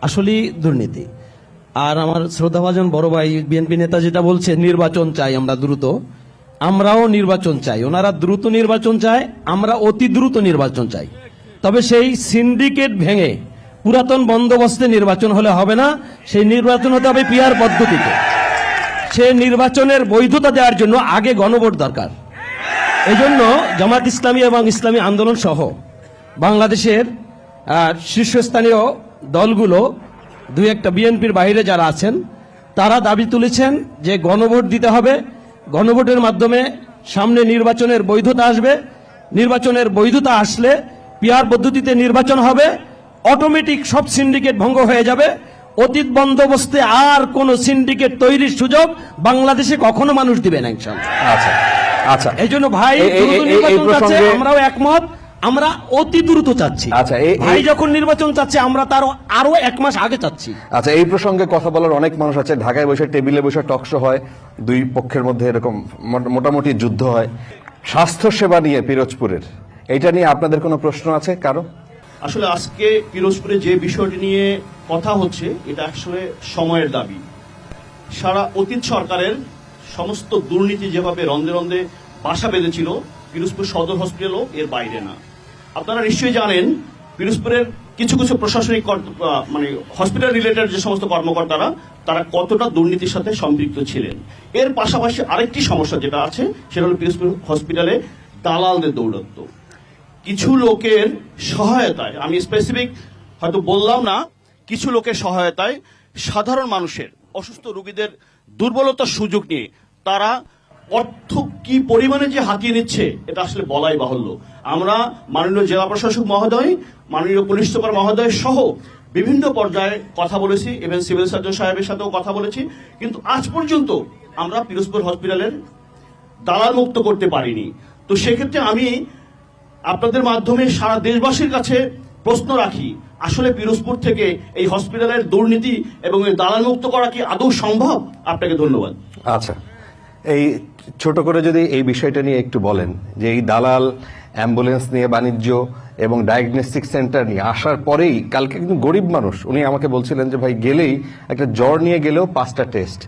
আসলেই দুর্নীতি। আর আমার শ্রদ্ধাভাজন বড় ভাই বিএনপি নেতা যেটা বলছে নির্বাচন চাই আমরা দ্রুত, আমরাও নির্বাচন চাই। ওনারা দ্রুত নির্বাচন চায়, আমরা অতি দ্রুত নির্বাচন চাই। তবে সেই সিন্ডিকেট ভেঙে পুরাতন বন্দোবস্তে নির্বাচন হলে হবে না, সেই নির্বাচন হতে হবে পিআর পদ্ধতিতে। সে নির্বাচনের বৈধতা দেওয়ার জন্য আগে গণভোট দরকার। এই জন্য জামাত ইসলামী এবং ইসলামী আন্দোলন সহ বাংলাদেশের শীর্ষস্থানীয় দলগুলো দুই একটা বিএনপির বাইরে যারা আছেন তারা দাবি তুলেছেন যে গণভোট দিতে হবে, গণভোটের মাধ্যমে সামনে নির্বাচনের বৈধতা আসবে, নির্বাচনের বৈধতা আসলে পিআর পদ্ধতিতে নির্বাচন হবে, অটোমেটিক সব সিন্ডিকেট ভঙ্গ হয়ে যাবে, অতীত বন্দোবস্তে আর কোন সিন্ডিকেট তৈরির সুযোগ বাংলাদেশে কখনো মানুষ দিবে না ইনশাআল্লাহ। আচ্ছা আচ্ছা, এই জন্য ভাই দ্রুত নির্বাচন চাচ্ছে, আমরাও একমত, আমরা অতি দ্রুত চাচ্ছি। আচ্ছা, ভাই যখন নির্বাচন চাচ্ছে আমরা তার আরো 1 মাস আগে চাচ্ছি। আচ্ছা, এই প্রসঙ্গে কথা বলার অনেক মানুষ আছে। ঢাকায় বসে টেবিলে বসে টকশো হয়, দুই পক্ষের মধ্যে এরকম মোটামুটি যুদ্ধ হয়। স্বাস্থ্য সেবা নিয়ে পিরোজপুরের, এটা নিয়ে আপনাদের কোনো প্রশ্ন আছে কারো? আসলে আজকে পিরোজপুরে যে বিষয়টি নিয়ে কথা হচ্ছে এটা আসলে সময়ের দাবি। সারা অতীত সরকারের সমস্ত দুর্নীতি যেভাবে রন্ধে রন্ধে বাসা বেঁধেছিল, পিরোজপুর সদর হসপিটালও এর বাইরে না। আপনারা নিশ্চয়ই জানেন পিরোজপুরের কিছু কিছু প্রশাসনিক মানে হসপিটাল রিলেটেড যে সমস্ত কর্মকর্তারা তারা কতটা দুর্নীতির সাথে সম্পৃক্ত ছিলেন। এর পাশাপাশি আরেকটি সমস্যা যেটা আছে সেটা হলো পিরোজপুর হসপিটালে দালালদের দৌরাত্ম্য। কিছু লোকের সহায়তায়, আমি স্পেসিফিক হয়তো বললাম না, কিছু লোকের সহায়তায় সাধারণ মানুষের, অসুস্থ রোগীদের দুর্বলতার সুযোগ নিয়ে তারা অর্থ কি পরিমাণে যে হাতিয়ে নিচ্ছে এটা আসলে বলাই বাহুল্য। আমরা মাননীয় জেলা প্রশাসক মহোদয়, মাননীয় পুলিশ সুপার মহোদয় সহ বিভিন্ন পর্যায়ে কথা বলেছি, ইভেন সিভিল সার্জন সাহেবের সাথেও কথা বলেছি, কিন্তু আজ পর্যন্ত আমরা পিরোজপুর হসপিটালের দালাল মুক্ত করতে পারিনি। তো সেক্ষেত্রে আমি আপনাদের মাধ্যমে সারা দেশবাসীর কাছে প্রশ্ন রাখি, আসলে পিরোজপুর থেকে এই হসপিটালের দুর্নীতি এবং এই দালাল মুক্ত করা কি আদৌ সম্ভব? আপনাকে ধন্যবাদ। আচ্ছা, এই ছোট করে যদি এই বিষয়টা নিয়ে একটু বলেন যে এই দালাল, অ্যাম্বুলেন্স নিয়ে বাণিজ্য এবং ডায়াগনস্টিক সেন্টার নিয়ে আসার পরেই, কালকে কিন্তু গরিব মানুষ উনি আমাকে বলছিলেন যে ভাই গেলেই একটা জ্বর নিয়ে গেলেও 5টা টেস্ট।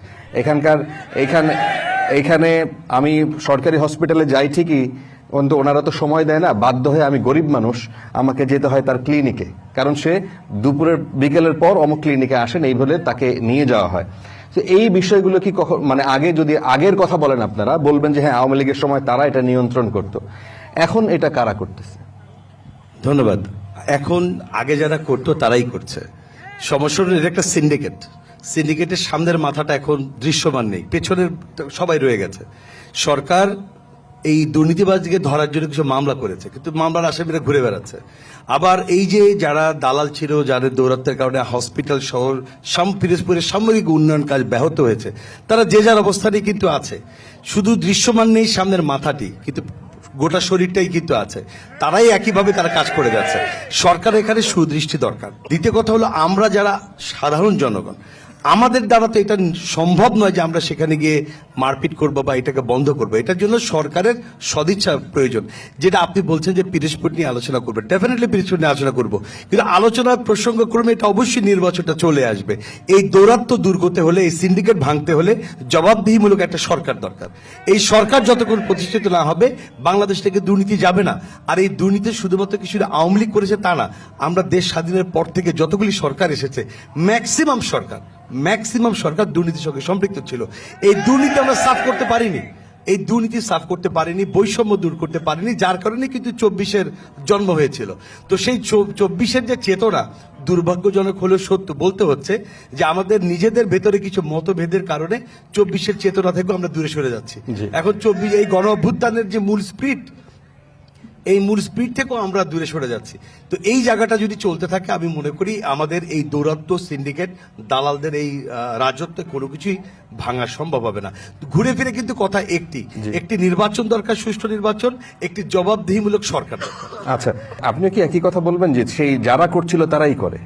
এখানে আমি সরকারি হসপিটালে যাই ঠিকই, কিন্তু ওনারা তো সময় দেয় না, বাধ্য হয়ে আমি গরিব মানুষ, আমাকে যেতে হয় তার ক্লিনিকে, কারণ সে দুপুরের বিকেলের পর অমুক ক্লিনিকে আসেন, এই বলে তাকে নিয়ে যাওয়া হয়। তো এই বিষয়গুলো কি কখন, মানে আগে যদি আগের কথা বলেন আপনারা বলবেন যে হ্যাঁ আওয়ামী লীগের সময় তারা এটা নিয়ন্ত্রণ করত, এখন এটা কারা করতেছে? ধন্যবাদ। এখন আগে যারা করতো তারাই করছে। সমস্যা হলো এটা একটা সিন্ডিকেটের সামনের মাথাটা এখন দৃশ্যমান নেই, পেছনের সবাই রয়ে গেছে। সরকার এই দুর্নীতিবাজকে ধরার জন্য কিছু মামলা করেছে, কিন্তু মামলার আসামিরা ঘুরে বেড়াচ্ছে। আবার এই যে যারা দালাল ছিল, যাদের দৌরাত্মের কারণে হসপিটাল শহর পিরোজপুরের সামরিক উন্নয়ন কাজ ব্যাহত হয়েছে, তারা যে যার অবস্থানই কিন্তু আছে। শুধু দৃশ্যমান নেই সামনের মাথাটি, কিন্তু গোটা শরীরটাই কিন্তু আছে। তারাই একইভাবে তারা কাজ করে যাচ্ছে। সরকার এখানে সুদৃষ্টি দরকার। দ্বিতীয় কথা হলো, আমরা যারা সাধারণ জনগণ, আমাদের দ্বারা তো এটা সম্ভব নয় যে আমরা সেখানে গিয়ে মারপিট করবো বা এটাকে বন্ধ করবো। এটার জন্য সরকারের সদিচ্ছা প্রয়োজন। যেটা আপনি বলছেন যে পিরোজপুর নিয়ে আলোচনা করবেন, ডেফিনেটলি পিরোজপুর নিয়ে আলোচনা করবো, কিন্তু আলোচনার প্রসঙ্গক্রমে এটা অবশ্যই নির্বাচনটা চলে আসবে। এই দৌরাত্ম্য দূর করতে হলে, এই সিন্ডিকেট ভাঙতে হলে জবাবদিহিমূলক একটা সরকার দরকার। এই সরকার যতক্ষণ প্রতিষ্ঠিত না হবে বাংলাদেশ থেকে দুর্নীতি যাবে না। আর এই দুর্নীতি শুধুমাত্র কিছু আওয়ামী লীগ করেছে তা না, আমরা দেশ স্বাধীনের পর থেকে যতগুলি সরকার এসেছে ম্যাক্সিমাম সরকার দুর্নীতির সঙ্গে সম্পৃক্ত ছিল। এই দুর্নীতি আমরা সাফ করতে পারিনি, বৈষম্য দূর করতে পারিনি, যার কারণে কিন্তু 24-এর জন্ম হয়েছিল। তো সেই 24-এর যে চেতনা, দুর্ভাগ্যজনক হলেও সত্য বলতে হচ্ছে যে আমাদের নিজেদের ভেতরে কিছু মতভেদের কারণে 24-এর চেতনা থেকে আমরা দূরে সরে যাচ্ছি। এখন 24 এই গণ অভ্যুত্থানের যে মূল স্পিরিট, এই মূল স্পিড থেকেও আমরা দূরে সরে যাচ্ছি। তো এই জায়গাটা যদি চলতে থাকে, আমি মনে করি আমাদের এই দৌরাত্ম্য, সিন্ডিকেট, দালালদের এই রাজত্বে কোনো কিছুই ভাঙা সম্ভব হবে না। ঘুরে ফিরে কিন্তু কথা একটি নির্বাচন দরকার, সুষ্ঠু নির্বাচন, একটি জবাবদিহিমূলক সরকার দরকার। আচ্ছা, আপনিও কি একই কথা বলবেন যে সেই যারা করছিল তারাই করে,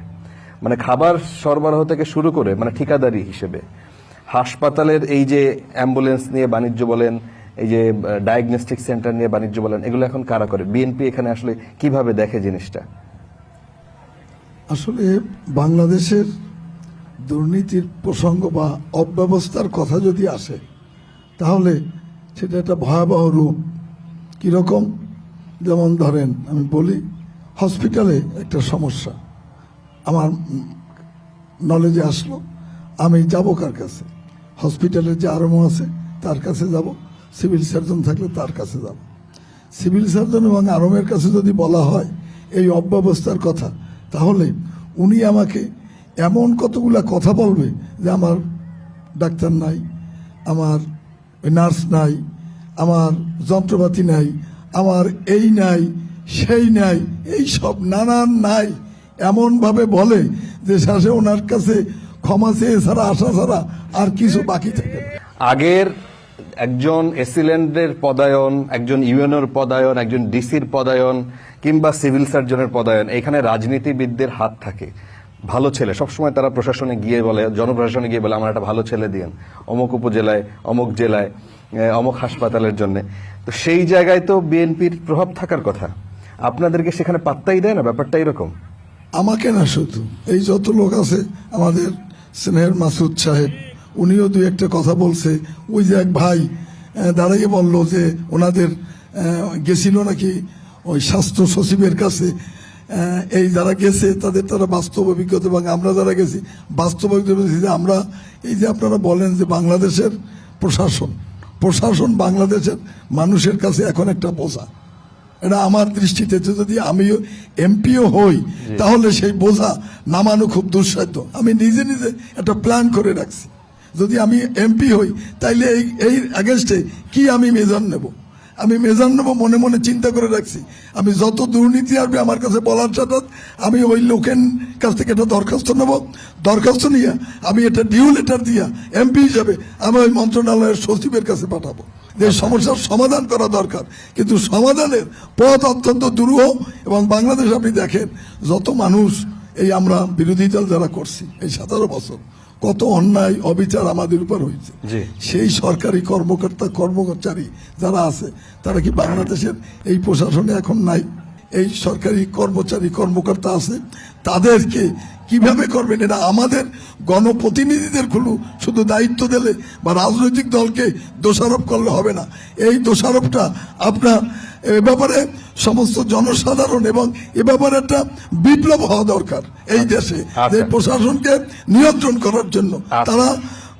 মানে খাবার সরবরাহ থেকে শুরু করে, মানে ঠিকাদারি হিসেবে হাসপাতালের এই যে অ্যাম্বুলেন্স নিয়ে বাণিজ্য বলেন, এই যে ডায়াগনস্টিক সেন্টার নিয়ে বাণিজ্য বলেন, এগুলো এখন কারা করে? বিএনপি এখানে আসলে কিভাবে দেখে জিনিসটা? আসলে বাংলাদেশের দুর্নীতির প্রসঙ্গ বা অব্যবস্থার কথা যদি আসে, তাহলে সেটা একটা ভয়াবহ রূপ। কীরকম? যেমন ধরেন, আমি বলি, হসপিটালে একটা সমস্যা আমার নলেজে আসলো, আমি যাব কার কাছে? হসপিটালের যে আরএমও আছে তার কাছে যাব, সিভিল সার্জন থাকলে তার কাছে যাব। সিভিল সার্জন এবং আরএমের কাছে যদি বলা হয় এই অব্যবস্থার কথা, তাহলে উনি আমাকে এমন কতগুলা কথা বলবে যে আমার ডাক্তার নাই, আমার নার্স নাই, আমার যন্ত্রপাতি নাই, আমার এই নাই সেই নাই, এই সব নানান নাই এমনভাবে বলে যে শেষে ওনার কাছে ক্ষমা চেয়ে ছাড়া আশা ছাড়া আর কিছু বাকি থাকে না। আগের একজন এসিল্যান্ডের পদায়ন, একজন ইউএনওর পদায়ন, একজন ডিসির পদায়ন কিংবা সিভিল সার্জনের পদায়ন, এখানে রাজনীতিবিদদের হাত থাকে। ভালো ছেলে সবসময় তারা প্রশাসনে গিয়ে বলে, জনপ্রশাসনে গিয়ে বলে আমার একটা ভালো ছেলে দিন অমুক উপজেলায়, অমুক জেলায়, অমুক হাসপাতালের জন্য। তো সেই জায়গায় তো বিএনপির প্রভাব থাকার কথা, আপনাদেরকে সেখানে পাত্তাই দেয় না। ব্যাপারটা এরকম। আমাকে না, শুধু এই যত লোক আছে, আমাদের স্নেহের মাসুদ সাহেব উনিও দুই একটা কথা বলছে। ওই যে এক ভাই দাঁড়িয়ে বলল যে ওনাদের গেছিল নাকি ওই স্বাস্থ্য সচিবের কাছে, এই যারা গেছে তারা বাস্তব অভিজ্ঞতা, এবং আমরা যারা গেছি বাস্তব অভিজ্ঞতা যে আমরা এই যে আপনারা বলেন যে বাংলাদেশের প্রশাসন বাংলাদেশের মানুষের কাছে এখন একটা বোঝা। এটা আমার দৃষ্টিতে যদি আমিও এমপিও হই তাহলে সেই বোঝা নামানো খুব দুঃসাধ্য। আমি নিজে একটা প্ল্যান করে রাখছি, যদি আমি এমপি হই তাইলে এই এগেনস্টে কি আমি মেজার নেব, মনে মনে চিন্তা করে রাখছি। আমি যত দুর্নীতি আসবে আমার কাছে বলার সাথে আমি ওই লোকের কাছ থেকে একটা দরখাস্ত নেব, দরখাস্ত নিয়ে আমি এটা ডিউ লেটার দিয়া এমপি হিসাবে আমি ওই মন্ত্রণালয়ের সচিবের কাছে পাঠাবো যে সমস্যার সমাধান করা দরকার। কিন্তু সমাধানের পথ অত্যন্ত দুরূহ, এবং বাংলাদেশ আপনি দেখেন যত মানুষ এই আমরা বিরোধী দল যারা করছি এই 17 বছর কত অন্যায় অবিচার আমাদের উপর হয়েছে। সেই সরকারি কর্মচারী যারা আছে তারা কি বাংলাদেশের এই প্রশাসনে এখন নাই? এই সরকারি কর্মকর্তা আছে, তাদেরকে কিভাবে করবেন? এটা আমাদের গণপ্রতিনিধিদের শুধু দায়িত্ব দিলে বা রাজনৈতিক দলকে দোষারোপ করলে হবে না। এই দোষারোপটা আপনার এ ব্যাপারে সমস্ত জনসাধারণ এবং এ ব্যাপারে একটা বিপ্লব হওয়া দরকার এই দেশে, যে প্রশাসনকে নিয়ন্ত্রণ করার জন্য। তারা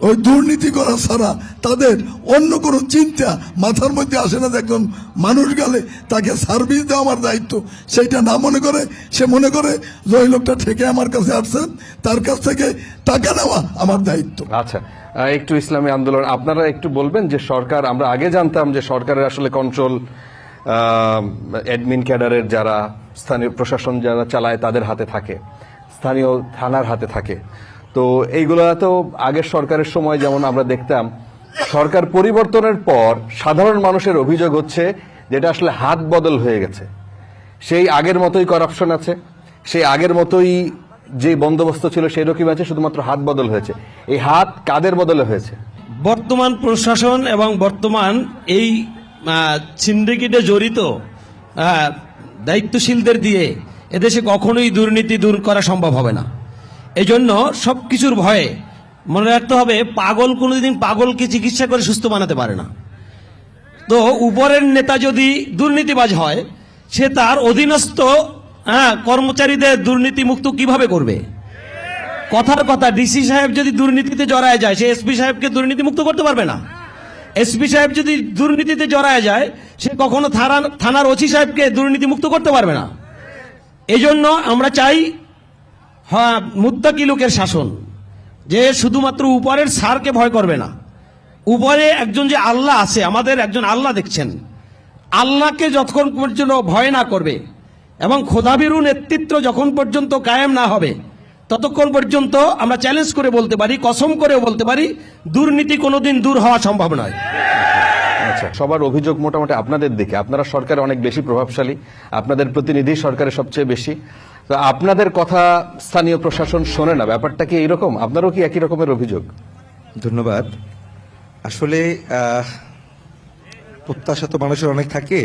ওই দুর্নীতি করা ছাড়া তাদের অন্য কোনো চিন্তা মাথার মধ্যে আসে না যে একজন মানুষ গেলে তাকে সার্ভিস দেওয়া আমার দায়িত্ব, সেইটা না মনে করে সে মনে করে যে ওই লোকটা ঠেকে আমার কাছে আসছেন, তার কাছ থেকে টাকা নেওয়া আমার দায়িত্ব। আচ্ছা, একটু ইসলামী আন্দোলন আপনারা একটু বলবেন যে সরকার, আমরা আগে জানতাম যে সরকারের আসলে কন্ট্রোল অ্যাডমিন ক্যাডারের যারা স্থানীয় প্রশাসন যারা চালায় তাদের হাতে থাকে, স্থানীয় থানার হাতে থাকে। তো এইগুলো তো আগের সরকারের সময় যেমন আমরা দেখতাম, সরকার পরিবর্তনের পর সাধারণ মানুষের অভিযোগ হচ্ছে যেটা আসলে হাত বদল হয়ে গেছে। সেই আগের মতোই করাপশন আছে, সেই আগের মতোই যে বন্দোবস্ত ছিল সেই রকম আছে, শুধুমাত্র হাত বদল হয়েছে। এই হাত কাদের বদলে হয়েছে? বর্তমান প্রশাসন এবং বর্তমান এই সিন্ডিকেটে জড়িত দায়িত্বশীলদের দিয়ে এদেশে কখনোই দুর্নীতি দূর করা সম্ভব হবে না। এই জন্য সবকিছুর ভয়ে মনে রাখতে হবে, পাগল কোনোদিন পাগলকে চিকিৎসা করে সুস্থ বানাতে পারে না। তো উপরের নেতা যদি দুর্নীতিবাজ হয়, সে তার অধীনস্থ কর্মচারীদের দুর্নীতি মুক্ত কিভাবে করবে? কথার কথা, ডিসি সাহেব যদি দুর্নীতিতে জড়ায় যায়, সে এসপি সাহেবকে দুর্নীতি মুক্ত করতে পারবে না। এসপি সাহেব যদি দুর্নীতিতে জড়ায় যায়, সে কখনো থানার ওসি সাহেবকে দুর্নীতি মুক্ত করতে পারবে না। এই জন্য আমরা চাই মুত্তাকি লোকের শাসন, যে শুধুমাত্র উপরের স্যারকে ভয় করবে না। উপরে একজন যে আল্লাহ আছে, আমাদের একজন আল্লাহ দেখছেন, আল্লাহকে যতক্ষণ পর্যন্ত ভয় না করবে এবং খোদাভীরু নেতৃত্ব যখন পর্যন্ত কায়েম না হবে, ততক্ষণ পর্যন্ত আমরা চ্যালেঞ্জ করে বলতে পারি, কসম করে বলতে পারি, দুর্নীতি কোনোদিন দূর হওয়া সম্ভব নয়। আচ্ছা, সবার অভিযোগ মোটামুটি আপনাদের দিকে। আপনারা সরকারে অনেক বেশি প্রভাবশালী, আপনাদের প্রতিনিধি সরকারের সবচেয়ে বেশি। তো আপনাদের কথা স্থানীয় প্রশাসন শোনে না, ব্যাপারটা কি এইরকম? আপনারও কি একই রকমের অভিযোগ? ধন্যবাদ। আসলে প্রত্যাশা তো মানুষের অনেক থাকে,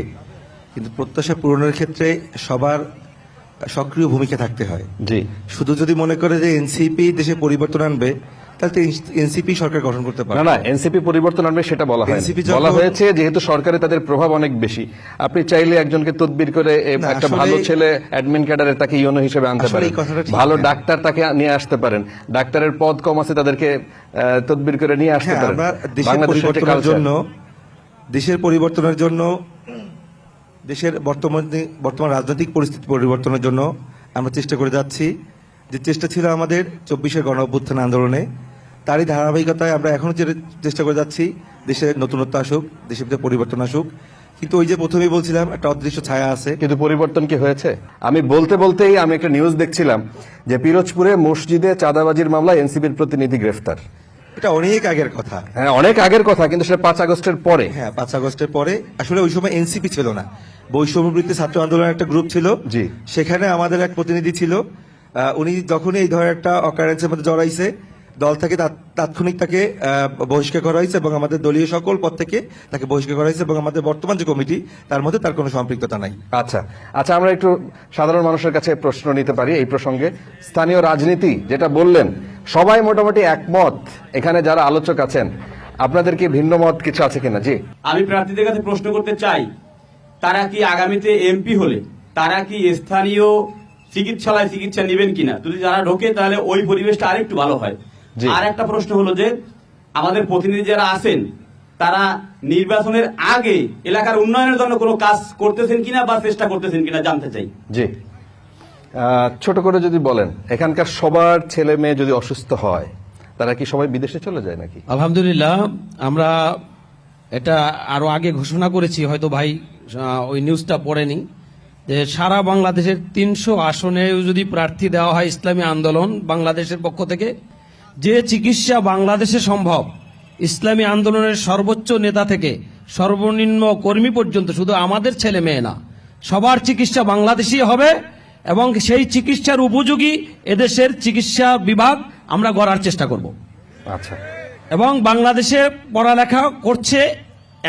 কিন্তু প্রত্যাশা পূরণের ক্ষেত্রে সবার সক্রিয় ভূমিকা থাকতে হয়। জি, শুধু যদি মনে করে যে এনসিপি দেশে পরিবর্তন আনবে তাহলে তো এনসিপি সরকার গঠন করতে পারে না না, এনসিপি পরিবর্তন আনবে সেটা বলা হয় NCP যখন- বলা হয়েছে যেহেতু সরকারে তাদের প্রভাব অনেক বেশি, আপনি চাইলে একজনকে তদবির করে না, একটা আসলে- ভালো ছেলে অ্যাডমিন ক্যাডারে তাকে ইউনো হিসেবে আনতে আসলে পারেন, এই কথাটা ঠিক ভালো না। ডাক্তার তাকে নিয়ে আসতে পারেন, ডাক্তারের পদ কম আছে তাদেরকে তদবির করে নিয়ে আসতে হ্যাঁ, পারেন। আমরা দেশের বাংলাদেশের যে পরিবর্তনের culture- জন্য দেশের বর্তমান রাজনৈতিক পরিস্থিতি পরিবর্তনের জন্য আমরা চেষ্টা করে যাচ্ছি। যে চেষ্টা ছিল আমাদের 24-এর গণ অভ্যুত্থান আন্দোলনে, তারই ধারাবাহিকতায় আমরা এখনো যে চেষ্টা করে যাচ্ছি দেশে নতুনত্ব আসুক, দেশের ভিতরে পরিবর্তন আসুক। কিন্তু ওই যে প্রথমেই বলছিলাম একটা অদৃশ্য ছায়া আছে। কিন্তু পরিবর্তন কি হয়েছে? আমি বলতেই আমি একটা নিউজ দেখছিলাম যে পিরোজপুরে মসজিদে চাঁদাবাজির মামলায় এনসিপির প্রতিনিধি গ্রেফতার। এটা অনেক আগের কথা। হ্যাঁ, অনেক আগের কথা, কিন্তু সেটা 5 আগস্টের পরে। হ্যাঁ, 5 আগস্টের পরে। আসলে ওই সময় এনসিপি ছিল না, বৈষম্যবৃত্তি ছাত্র আন্দোলনের একটা গ্রুপ ছিল। জি। সেখানে আমাদের এক প্রতিনিধি ছিল। উনি যখনই এই ধরনের একটা অকারেন্সের মধ্যে জড়াইছে, দল থেকে তাৎক্ষণিক তাকে বহিষ্কার করা হয়েছে এবং আমাদের দলীয় সকল পদ থেকে তাকে বহিষ্কার করা হয়েছে এবং আমাদের বর্তমান যে কমিটি তার মধ্যে তার কোনো সম্পৃক্ততা নাই। আচ্ছা আচ্ছা, আমরা একটু সাধারণ মানুষের কাছে প্রশ্ন নিতে পারি এই প্রসঙ্গে। স্থানীয় রাজনীতি যেটা বললেন, সবাই মোটামুটি একমত, এখানে যারা আলোচক আছেন আপনাদের কি ভিন্ন মত কিছু আছে কিনা? জি, আমি প্রার্থীদের কাছে প্রশ্ন করতে চাই, তারা কি আগামীতে এমপি হলে তারা কি স্থানীয় চিকিৎসালয়ে চিকিৎসা নেবেন কিনা? যদি যারা ঢোকে তাহলে ওই পরিবেশটা আরেকটু ভালো হয়। জি। আর একটা প্রশ্ন হলো যে আমাদের প্রতিনিধি যারা আছেন তারা নির্বাচনের আগে এলাকার উন্নয়নের জন্য কোনো কাজ করতেছেন কিনা বা চেষ্টা করতেছেন কিনা জানতে চাই। জি, ছোট করে যদি বলেন, এখানকার সবার ছেলে মেয়ে যদি অসুস্থ হয় তারা কি সবাই বিদেশে চলে যায় নাকি? আলহামদুলিল্লাহ, আমরা এটা আরো আগে ঘোষণা করেছি, হয়তো ভাই ওই নিউজটা পড়েনি, যে সারা বাংলাদেশের 300 আসনে যদি প্রার্থী দেওয়া হয় ইসলামী আন্দোলন বাংলাদেশের পক্ষ থেকে, যে চিকিৎসা বাংলাদেশে সম্ভব, ইসলামী আন্দোলনের সর্বোচ্চ নেতা থেকে সর্বনিম্ন কর্মী পর্যন্ত, শুধু আমাদের ছেলে মেয়ে না, সবার চিকিৎসা বাংলাদেশি হবে এবং সেই চিকিৎসার উপযোগী এদেশের চিকিৎসা বিভাগ আমরা গড়ার চেষ্টা করব। আচ্ছা, এবং বাংলাদেশে পড়ালেখা করছে,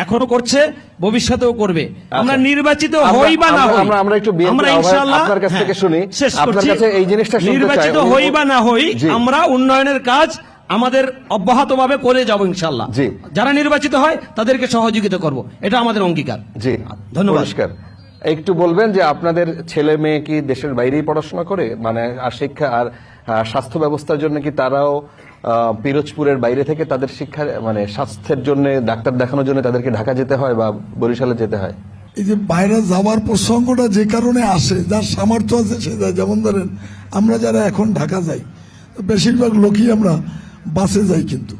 এখনো করছে, ভবিষ্যতেও করবে। আমরা নির্বাচিত হই বা না হই, আমরা একটু BNP আমরা ইনশাআল্লাহ আপনার কাছ থেকে শুনি, শেষ আপনার করছি। কাছে এই জিনিসটা শুনতে চাই। নির্বাচিত হই বা না হই, জি। আমরা উন্নয়নের কাজ আমাদের অব্যাহতভাবে করে যাব ইনশাআল্লাহ। জি। যারা নির্বাচিত হয় তাদেরকে সহযোগিতা করব, এটা আমাদের অঙ্গীকার। জি, ধন্যবাদ। পরিষ্কার। একটু বলবেন যে আপনাদের ছেলে মেয়ে কি দেশের বাইরেই পড়াশোনা করে, মানে আর শিক্ষা আর স্বাস্থ্য ব্যবস্থার জন্য কি তারাও পিরোজপুরের বাইরে থেকে তাদের শিক্ষা, মানে স্বাস্থ্যের জন্য, ডাক্তার দেখানোর জন্য তাদেরকে ঢাকা যেতে হয় বা বরিশালে যেতে হয়? এই যে বাইরে যাওয়ার প্রসঙ্গটা যে কারণে আসে, যার সামর্থ্য আছে সে যায়। যেমন ধরেন আমরা যারা এখন ঢাকা যাই, বেশিরভাগ লোকই আমরা বাসে যাই। কিন্তু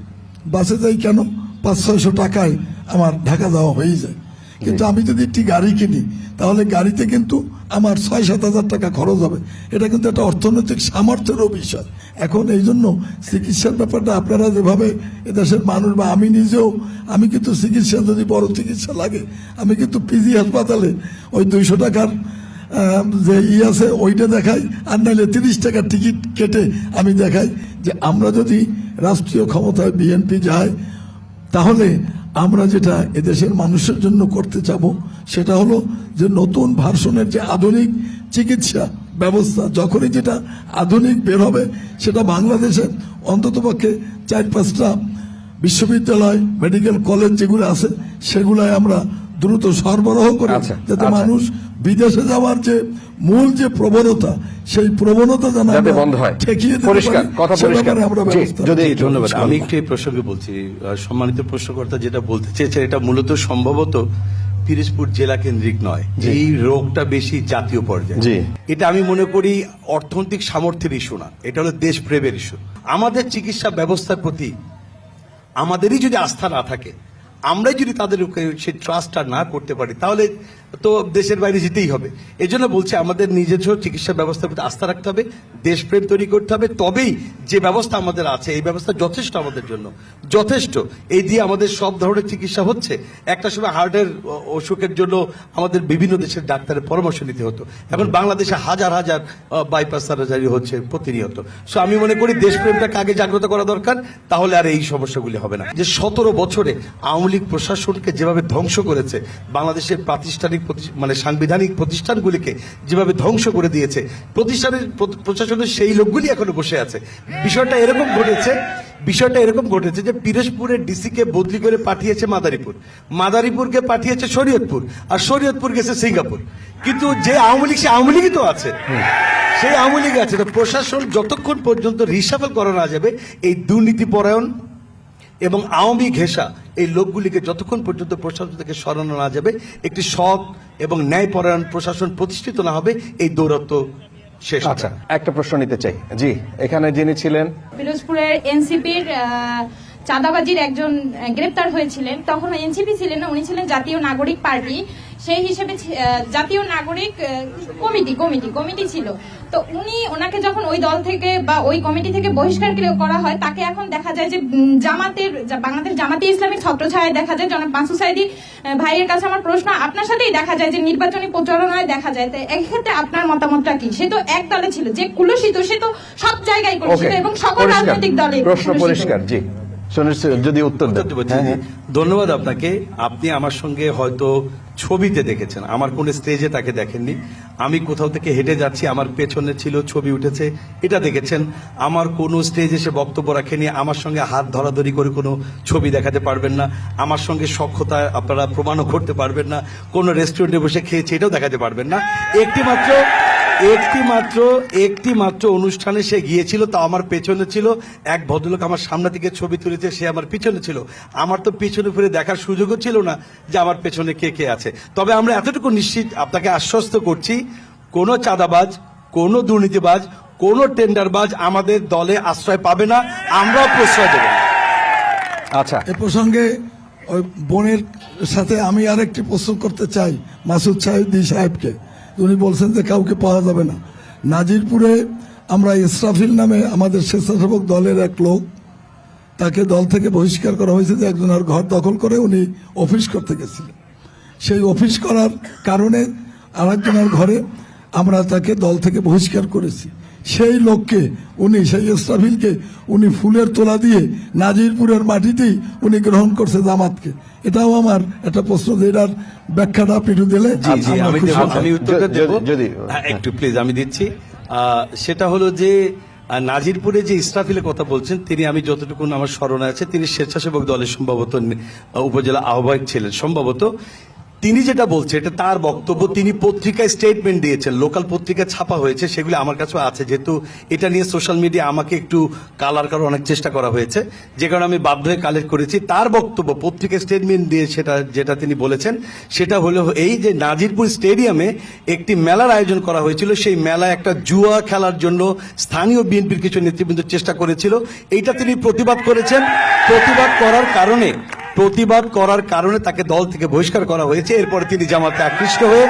বাসে যাই কেন? 500-600 টাকায় আমার ঢাকা যাওয়া হয়ে যায়। কিন্তু আমি যদি একটি গাড়ি কিনি তাহলে গাড়িতে কিন্তু আমার 6-7 হাজার টাকা খরচ হবে। এটা কিন্তু একটা অর্থনৈতিক সামর্থ্যেরও বিষয়। এখন এই জন্য চিকিৎসার ব্যাপারটা আপনারা যেভাবে এদেশের মানুষ বা আমি নিজেও, আমি কিন্তু চিকিৎসা যদি বড় চিকিৎসা লাগে আমি কিন্তু পিজি হাসপাতালে ওই 200 টাকার যে আছে ওইটা দেখাই, আর নাইলে 30 টাকার টিকিট কেটে আমি দেখাই। যে আমরা যদি রাষ্ট্রীয় ক্ষমতায় বিএনপি যায় তাহলে আমরা যেটা এদেশের মানুষের জন্য করতে চাব সেটা হলো যে নতুন ভার্সনের যে আধুনিক চিকিৎসা ব্যবস্থা, যখনই যেটা আধুনিক বের হবে সেটা বাংলাদেশের অন্ততপক্ষে 4-5টা বিশ্ববিদ্যালয়, মেডিকেল কলেজ যেগুলো আছে সেগুলাই আমরা দ্রুত সরবরাহ করে, যাতে মানুষ বিদেশে যাওয়ার যে মূল যে প্রবণতা, সেই প্রবণতা যাতে বন্ধ হয়। ঠেকিয়ে দিতে পরিষ্কার পারি, কথা, সে পরিষ্কার। ব্যাপারে আমরা জি, ব্যবস্থা যদি নেব। ধন্যবাদ। আমি একটু এই প্রসঙ্গে বলছি, সম্মানিত প্রশ্নকর্তা যেটা বলতে চেয়েছেন এটা মূলত সম্ভবত পিরোজপুর জেলা কেন্দ্রিক নয়, এই রোগটা বেশি জাতীয় পর্যায়ে। জি। এটা আমি মনে করি অর্থনৈতিক সামর্থ্যের ইস্যু না, এটা হলো দেশপ্রেমের ইস্যু। আমাদের চিকিৎসা ব্যবস্থার প্রতি আমাদেরই যদি আস্থা না থাকে, আমরাই যদি তাদের সেই ট্রাস্টটা না করতে পারি, তাহলে তো দেশের বাইরে যেতেই হবে। এই জন্য বলছি আমাদের নিজস্ব চিকিৎসা ব্যবস্থার প্রতি আস্থা রাখতে হবে, দেশপ্রেম তৈরি করতে হবে, তবেই যে ব্যবস্থা আমাদের আছে এই ব্যবস্থা যথেষ্ট আমাদের জন্য, যথেষ্ট। এই দিয়ে আমাদের সব ধরনের চিকিৎসা হচ্ছে। একটা সময় হার্টের অসুখের জন্য আমাদের বিভিন্ন দেশের ডাক্তারের পরামর্শ নিতে হতো, এখন বাংলাদেশে হাজার হাজার বাইপাস সার্জারি হচ্ছে প্রতিনিয়ত। সো আমি মনে করি দেশপ্রেমটাকে আগে জাগ্রত করা দরকার, তাহলে আর এই সমস্যাগুলি হবে না। যে 17 বছরে আওয়ামী লীগ প্রশাসনকে যেভাবে ধ্বংস করেছে, বাংলাদেশের প্রাতিষ্ঠানিক মানে সাংবিধানিক প্রতিষ্ঠানগুলিকে যেভাবে ধ্বংস করে দিয়েছে, প্রশাসনের সেই লোকগুলি এখনো বসে আছে। বিষয়টা এরকম ঘটেছে যে পিরোজপুরের ডিসিকে বদলি করে পাঠিয়েছে মাদারীপুরকে পাঠিয়েছে শরীয়তপুর, আর শরীয়তপুর গেছে সিঙ্গাপুর। কিন্তু যে আওয়ামী লীগ, সে আওয়ামী লীগই তো আছে, সেই আওয়ামী লীগ আছে। তো প্রশাসন যতক্ষণ পর্যন্ত রিসাফল করা না যাবে, এই দুর্নীতিপরায়ণ এবং আওয়ামী ঘেঁষা এই লোকগুলিকে যতক্ষণ পর্যন্ত প্রশাসন থেকে সরানো না যাবে, একটি সৎ এবং ন্যায়পরায়ণ প্রশাসন প্রতিষ্ঠিত না হবে, এই দৌরাত্ম্য শেষ। আচ্ছা, একটা প্রশ্ন নিতে চাই। জি, এখানে যিনি ছিলেন পিরোজপুরের এনসিপির চাঁদাবাজির একজন গ্রেপ্তার হয়েছিলেন, তখন এনসিপি ছিলেন না, উনি ছিলেন জাতীয় নাগরিক পার্টি। সেই হিসেবে জাতীয় নাগরিক কমিটি ছিল। তো ওনাকে যখন ওই দল থেকে বা ওই কমিটি থেকে বহিষ্কার করা হয়, তাকে এখন দেখা যায় যে বাংলাদেশ জামাতে ইসলামী ছত্রছায়ায় দেখা যায়। জনাব মাসুদ সাঈদী ভাইয়ের কাছে আমার প্রশ্ন, আপনার সাথেই দেখা যায় যে নির্বাচনী প্রচারণায় দেখা যায়। তো এক্ষেত্রে আপনার মতামতটা কি? সে তো এক দলে ছিল, যে কুলুষিত সে তো সব জায়গায় করেছিল এবং সকল রাজনৈতিক দলে। প্রশ্ন পরিষ্কার। জি, যদি উত্তর দেন। ধন্যবাদ আপনাকে। আপনি আমার সঙ্গে হয়তো ছবিতে দেখেছেন, আমার কোন স্টেজে তাকে দেখেননি। আমি কোথাও থেকে হেঁটে যাচ্ছি, আমার পেছনে ছিল, ছবি উঠেছে, এটা দেখেছেন। আমার কোন স্টেজে সে বক্তব্য রাখেনি, আমার সঙ্গে হাত ধরাধরি করে কোনো ছবি দেখাতে পারবেন না, আমার সঙ্গে সখ্যতা আপনারা প্রমাণও করতে পারবেন না, কোনো রেস্টুরেন্টে বসে খেয়েছে এটাও দেখাতে পারবেন না। একটি মাত্র অনুষ্ঠানে সে গিয়েছিল, তা আমার পেছনে ছিল। এক ভদ্রলোক আমার সামনে থেকে ছবি তুলেছে, সে আমার পিছনে ছিল। আমার তো পিছনে ফিরে দেখার সুযোগও ছিল না যে আমার পেছনে কে কে আছে। তবে আমরা এতটুকু নিশ্চিত আপনাকে আশ্বস্ত করছি, কোনো চাঁদাবাজ, কোনো দুর্নীতিবাজ, কোনো টেন্ডারবাজ আমাদের দলে আশ্রয় পাবে না, আমরাও প্রশ্রয় দেব। আচ্ছা, এ প্রসঙ্গে ওই বোনের সাথে আমি আরেকটি প্রশ্ন করতে চাই মাসুদ সাহেবকে। উনি বলছেন যে কাউকে পাওয়া যাবে না। নাজিরপুরে আমরা ইসরাফিল নামে আমাদের স্বেচ্ছাসেবক দলের এক লোক, তাকে দল থেকে বহিষ্কার করা হয়েছে যে একজনের ঘর দখল করে উনি অফিস করতে গেছিলেন। সেই অফিস করার কারণে আরেকজনের ঘরে আমরা তাকে দল থেকে বহিষ্কার করেছি। সেই লোককে সেই ইসরাফিলকে উনি ফুলের তোলা দিয়ে নাজিরপুরের মাটিতেই উনি গ্রহণ করছে জামাতকে। এটাও আমার একটা প্রশ্ন, যে এটার ব্যাখ্যাটা আপনি একটু দিলে। আমি উত্তরটা দেব, একটু প্লিজ আমি দিচ্ছি। সেটা হলো যে নাজিরপুরে যে ইসরাফিলের কথা বলছেন, তিনি, আমি যতটুকু আমার স্মরণে আছে, তিনি স্বেচ্ছাসেবক দলের সম্ভবত উপজেলা আহ্বায়ক ছিলেন সম্ভবত। তিনি যেটা বলছে এটা তার বক্তব্য, তিনি পত্রিকায় স্টেটমেন্ট দিয়েছেন, লোকাল পত্রিকায় ছাপা হয়েছে, সেগুলো আমার কাছেও আছে। যেহেতু এটা নিয়ে সোশ্যাল মিডিয়া আমাকে একটু কালার করার অনেক চেষ্টা করা হয়েছে, যে কারণে আমি বাধ্য হয়ে কালেক্ট করেছি। তার বক্তব্য পত্রিকায় স্টেটমেন্ট দিয়ে যেটা তিনি বলেছেন, সেটা হলো এই যে নাজিরপুর স্টেডিয়ামে একটি মেলার আয়োজন করা হয়েছিল, সেই মেলায় একটা জুয়া খেলার জন্য স্থানীয় বিএনপির কিছু নেতৃবৃন্দ চেষ্টা করেছিল। এইটা তিনি প্রতিবাদ করেছেন। প্রতিবাদ করার কারণে তাকে দল থেকে বহিষ্কার করা হয়েছে। এরপরে তিনি জামাতে আকৃষ্ট হয়ে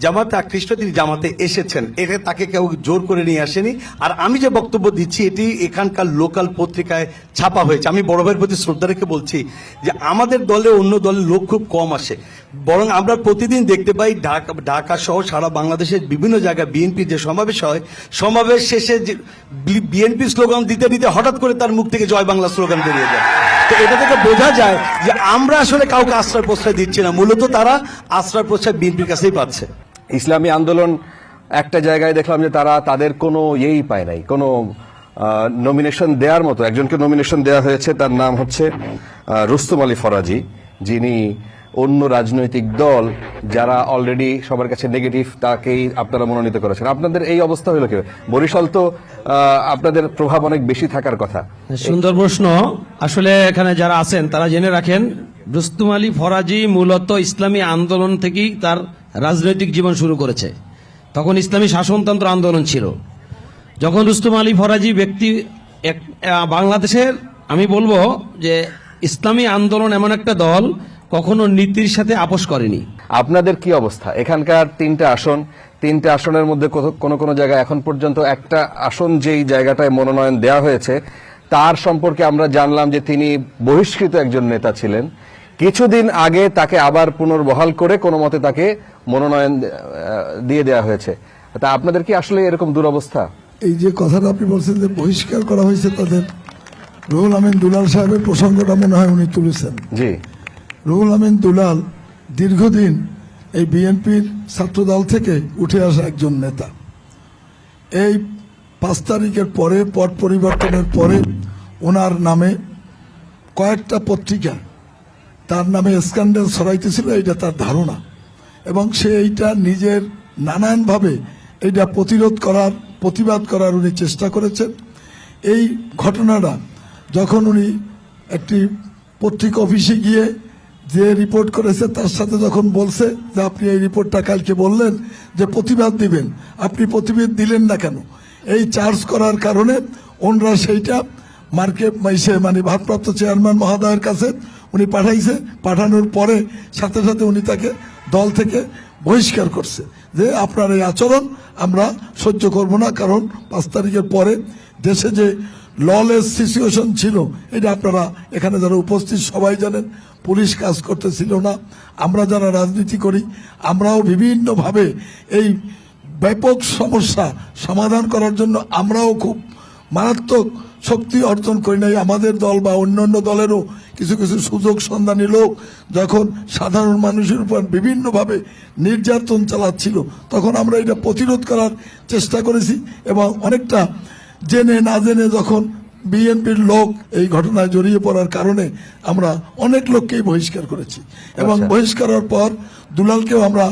জামাতে আকৃষ্ট তিনি জামাতে এসেছেন। এটা তাকে কেউ জোর করে নিয়ে আসেনি। আর আমি যে বক্তব্য দিচ্ছি এটি এখানকার লোকাল পত্রিকায় ছাপা হয়েছে। আমি বড় ভাইয়ের প্রতি শ্রদ্ধা রেখে বলছি যে আমাদের দলে অন্য দলের লোক খুব কম আসে, বরং আমরা প্রতিদিন দেখতে পাই ঢাকা সহ সারা বাংলাদেশের বিভিন্ন জায়গায় বিএনপির যে সমাবেশ হয়, সমাবেশ শেষে বিএনপি স্লোগান দিতে দিতে হঠাৎ করে তার মুখ থেকে জয় বাংলা স্লোগান বেরিয়ে যায়। তো এটা থেকে বোঝা যায় যে আমরা আসলে কাউকে আশ্রয় প্রশ্রয় দিচ্ছি না, মূলত তারা আশ্রয় প্রশ্রয় বিএনপির কাছেই পাচ্ছে। ইসলামী আন্দোলন একটা জায়গায় দেখলাম যে তাদের কোনো পায় নাই, কোনো নমিনেশন দেওয়ার মতো। একজনকে নমিনেশন দেওয়া হয়েছে, তার নাম হচ্ছে রুস্তম আলী ফরাজি, যিনি অন্য রাজনৈতিক দল যারা অলরেডি সবার কাছে নেগেটিভ, তাকেই আপনারা মনোনীত করেছেন। আপনাদের এই অবস্থা হলো কি? বরিশাল তো আপনাদের প্রভাব অনেক বেশি থাকার কথা। সুন্দর প্রশ্ন। আসলে এখানে যারা আছেন তারা জেনে রাখেন, রুস্তম আলী ফরাজি মূলত ইসলামী আন্দোলন থেকেই তার রাজনৈতিক জীবন শুরু করেছে। তখন ইসলামী শাসনতন্ত্র আন্দোলন ছিল। যখন রুস্তম আলী ফরাজি ব্যক্তি বাংলাদেশের, আমি বলবো যে ইসলামী আন্দোলন এমন একটা দল কখনো নীতির সাথে আপোষ করেনি। আপনাদের কি অবস্থা? এখানকার তিনটা আসনের মধ্যে কোন জায়গায় এখন পর্যন্ত একটা আসন যেই জায়গাটায় মনোনয়ন দেওয়া হয়েছে, তার সম্পর্কে আমরা জানলাম যে তিনি বহিষ্কৃত একজন নেতা ছিলেন। কিছুদিন আগে তাকে আবার পুনর্বহাল করে কোনো মতে তাকে মনোনয়ন দিয়ে দেওয়া হয়েছে। তা আপনাদের কি আসলে এরকম দুরবস্থা? এই যে কথাটা আপনি বলছেন যে বহিষ্কার করা হয়েছে তাদের, রুহুল আমিন দুলাল সাহেবের প্রসঙ্গটা মনে হয় উনি তুলেছেন। জি, রুহুল আমিন দুলাল দীর্ঘদিন এই বিএনপির ছাত্রদল থেকে উঠে আসা একজন নেতা। এই 5 তারিখের পরে পট পরিবর্তনের পরে ওনার নামে কয়েকটা পত্রিকা তার নামে স্ক্যান্ডাল ছড়াইতেছিল, এটা তার ধারণা, এবং সে এইটা নিজের নানানভাবে এইটা প্রতিবাদ করার উনি চেষ্টা করেছেন। এই ঘটনাটা যখন উনি একটি পত্রিকা অফিসে গিয়ে যে রিপোর্ট করেছে তার সাথে যখন বলছে যে আপনি এই রিপোর্টটা কালকে বললেন যে প্রতিবাদ দিবেন, আপনি প্রতিবাদ দিলেন না কেন, এই চার্জ করার কারণে ওনরা সেইটা মানে ভারপ্রাপ্ত চেয়ারম্যান মহোদয়ের কাছে উনি পাঠাইছে। পাঠানোর পরে সাথে সাথে উনি তাকে দল থেকে বহিষ্কার করছে যে আপনার এই আচরণ আমরা সহ্য করব না, কারণ 5 তারিখের পরে দেশে যে ললেস সিচুয়েশন ছিল এটা আপনারা এখানে যারা উপস্থিত সবাই জানেন। পুলিশ কাজ করতেছিল না, আমরা যারা রাজনীতি করি আমরাও বিভিন্নভাবে এই ব্যাপক সমস্যা সমাধান করার জন্য আমরাও খুব মারাত্মক শক্তি অর্জন করি নাই। আমাদের দল বা অন্যান্য দলেরও কিছু কিছু সুযোগ সন্ধানী লোক যখন সাধারণ মানুষের উপর বিভিন্নভাবে নির্যাতন চালাচ্ছিল তখন আমরা এটা প্রতিরোধ করার চেষ্টা করেছি, এবং অনেকটা জেনে না জেনে যখন বিএনপির লোক এই ঘটনায় জড়িয়ে পড়ার কারণে আমরা অনেক লোককেই বহিষ্কার করেছি, এবং বহিষ্কারের পর দুলালকেও আমরা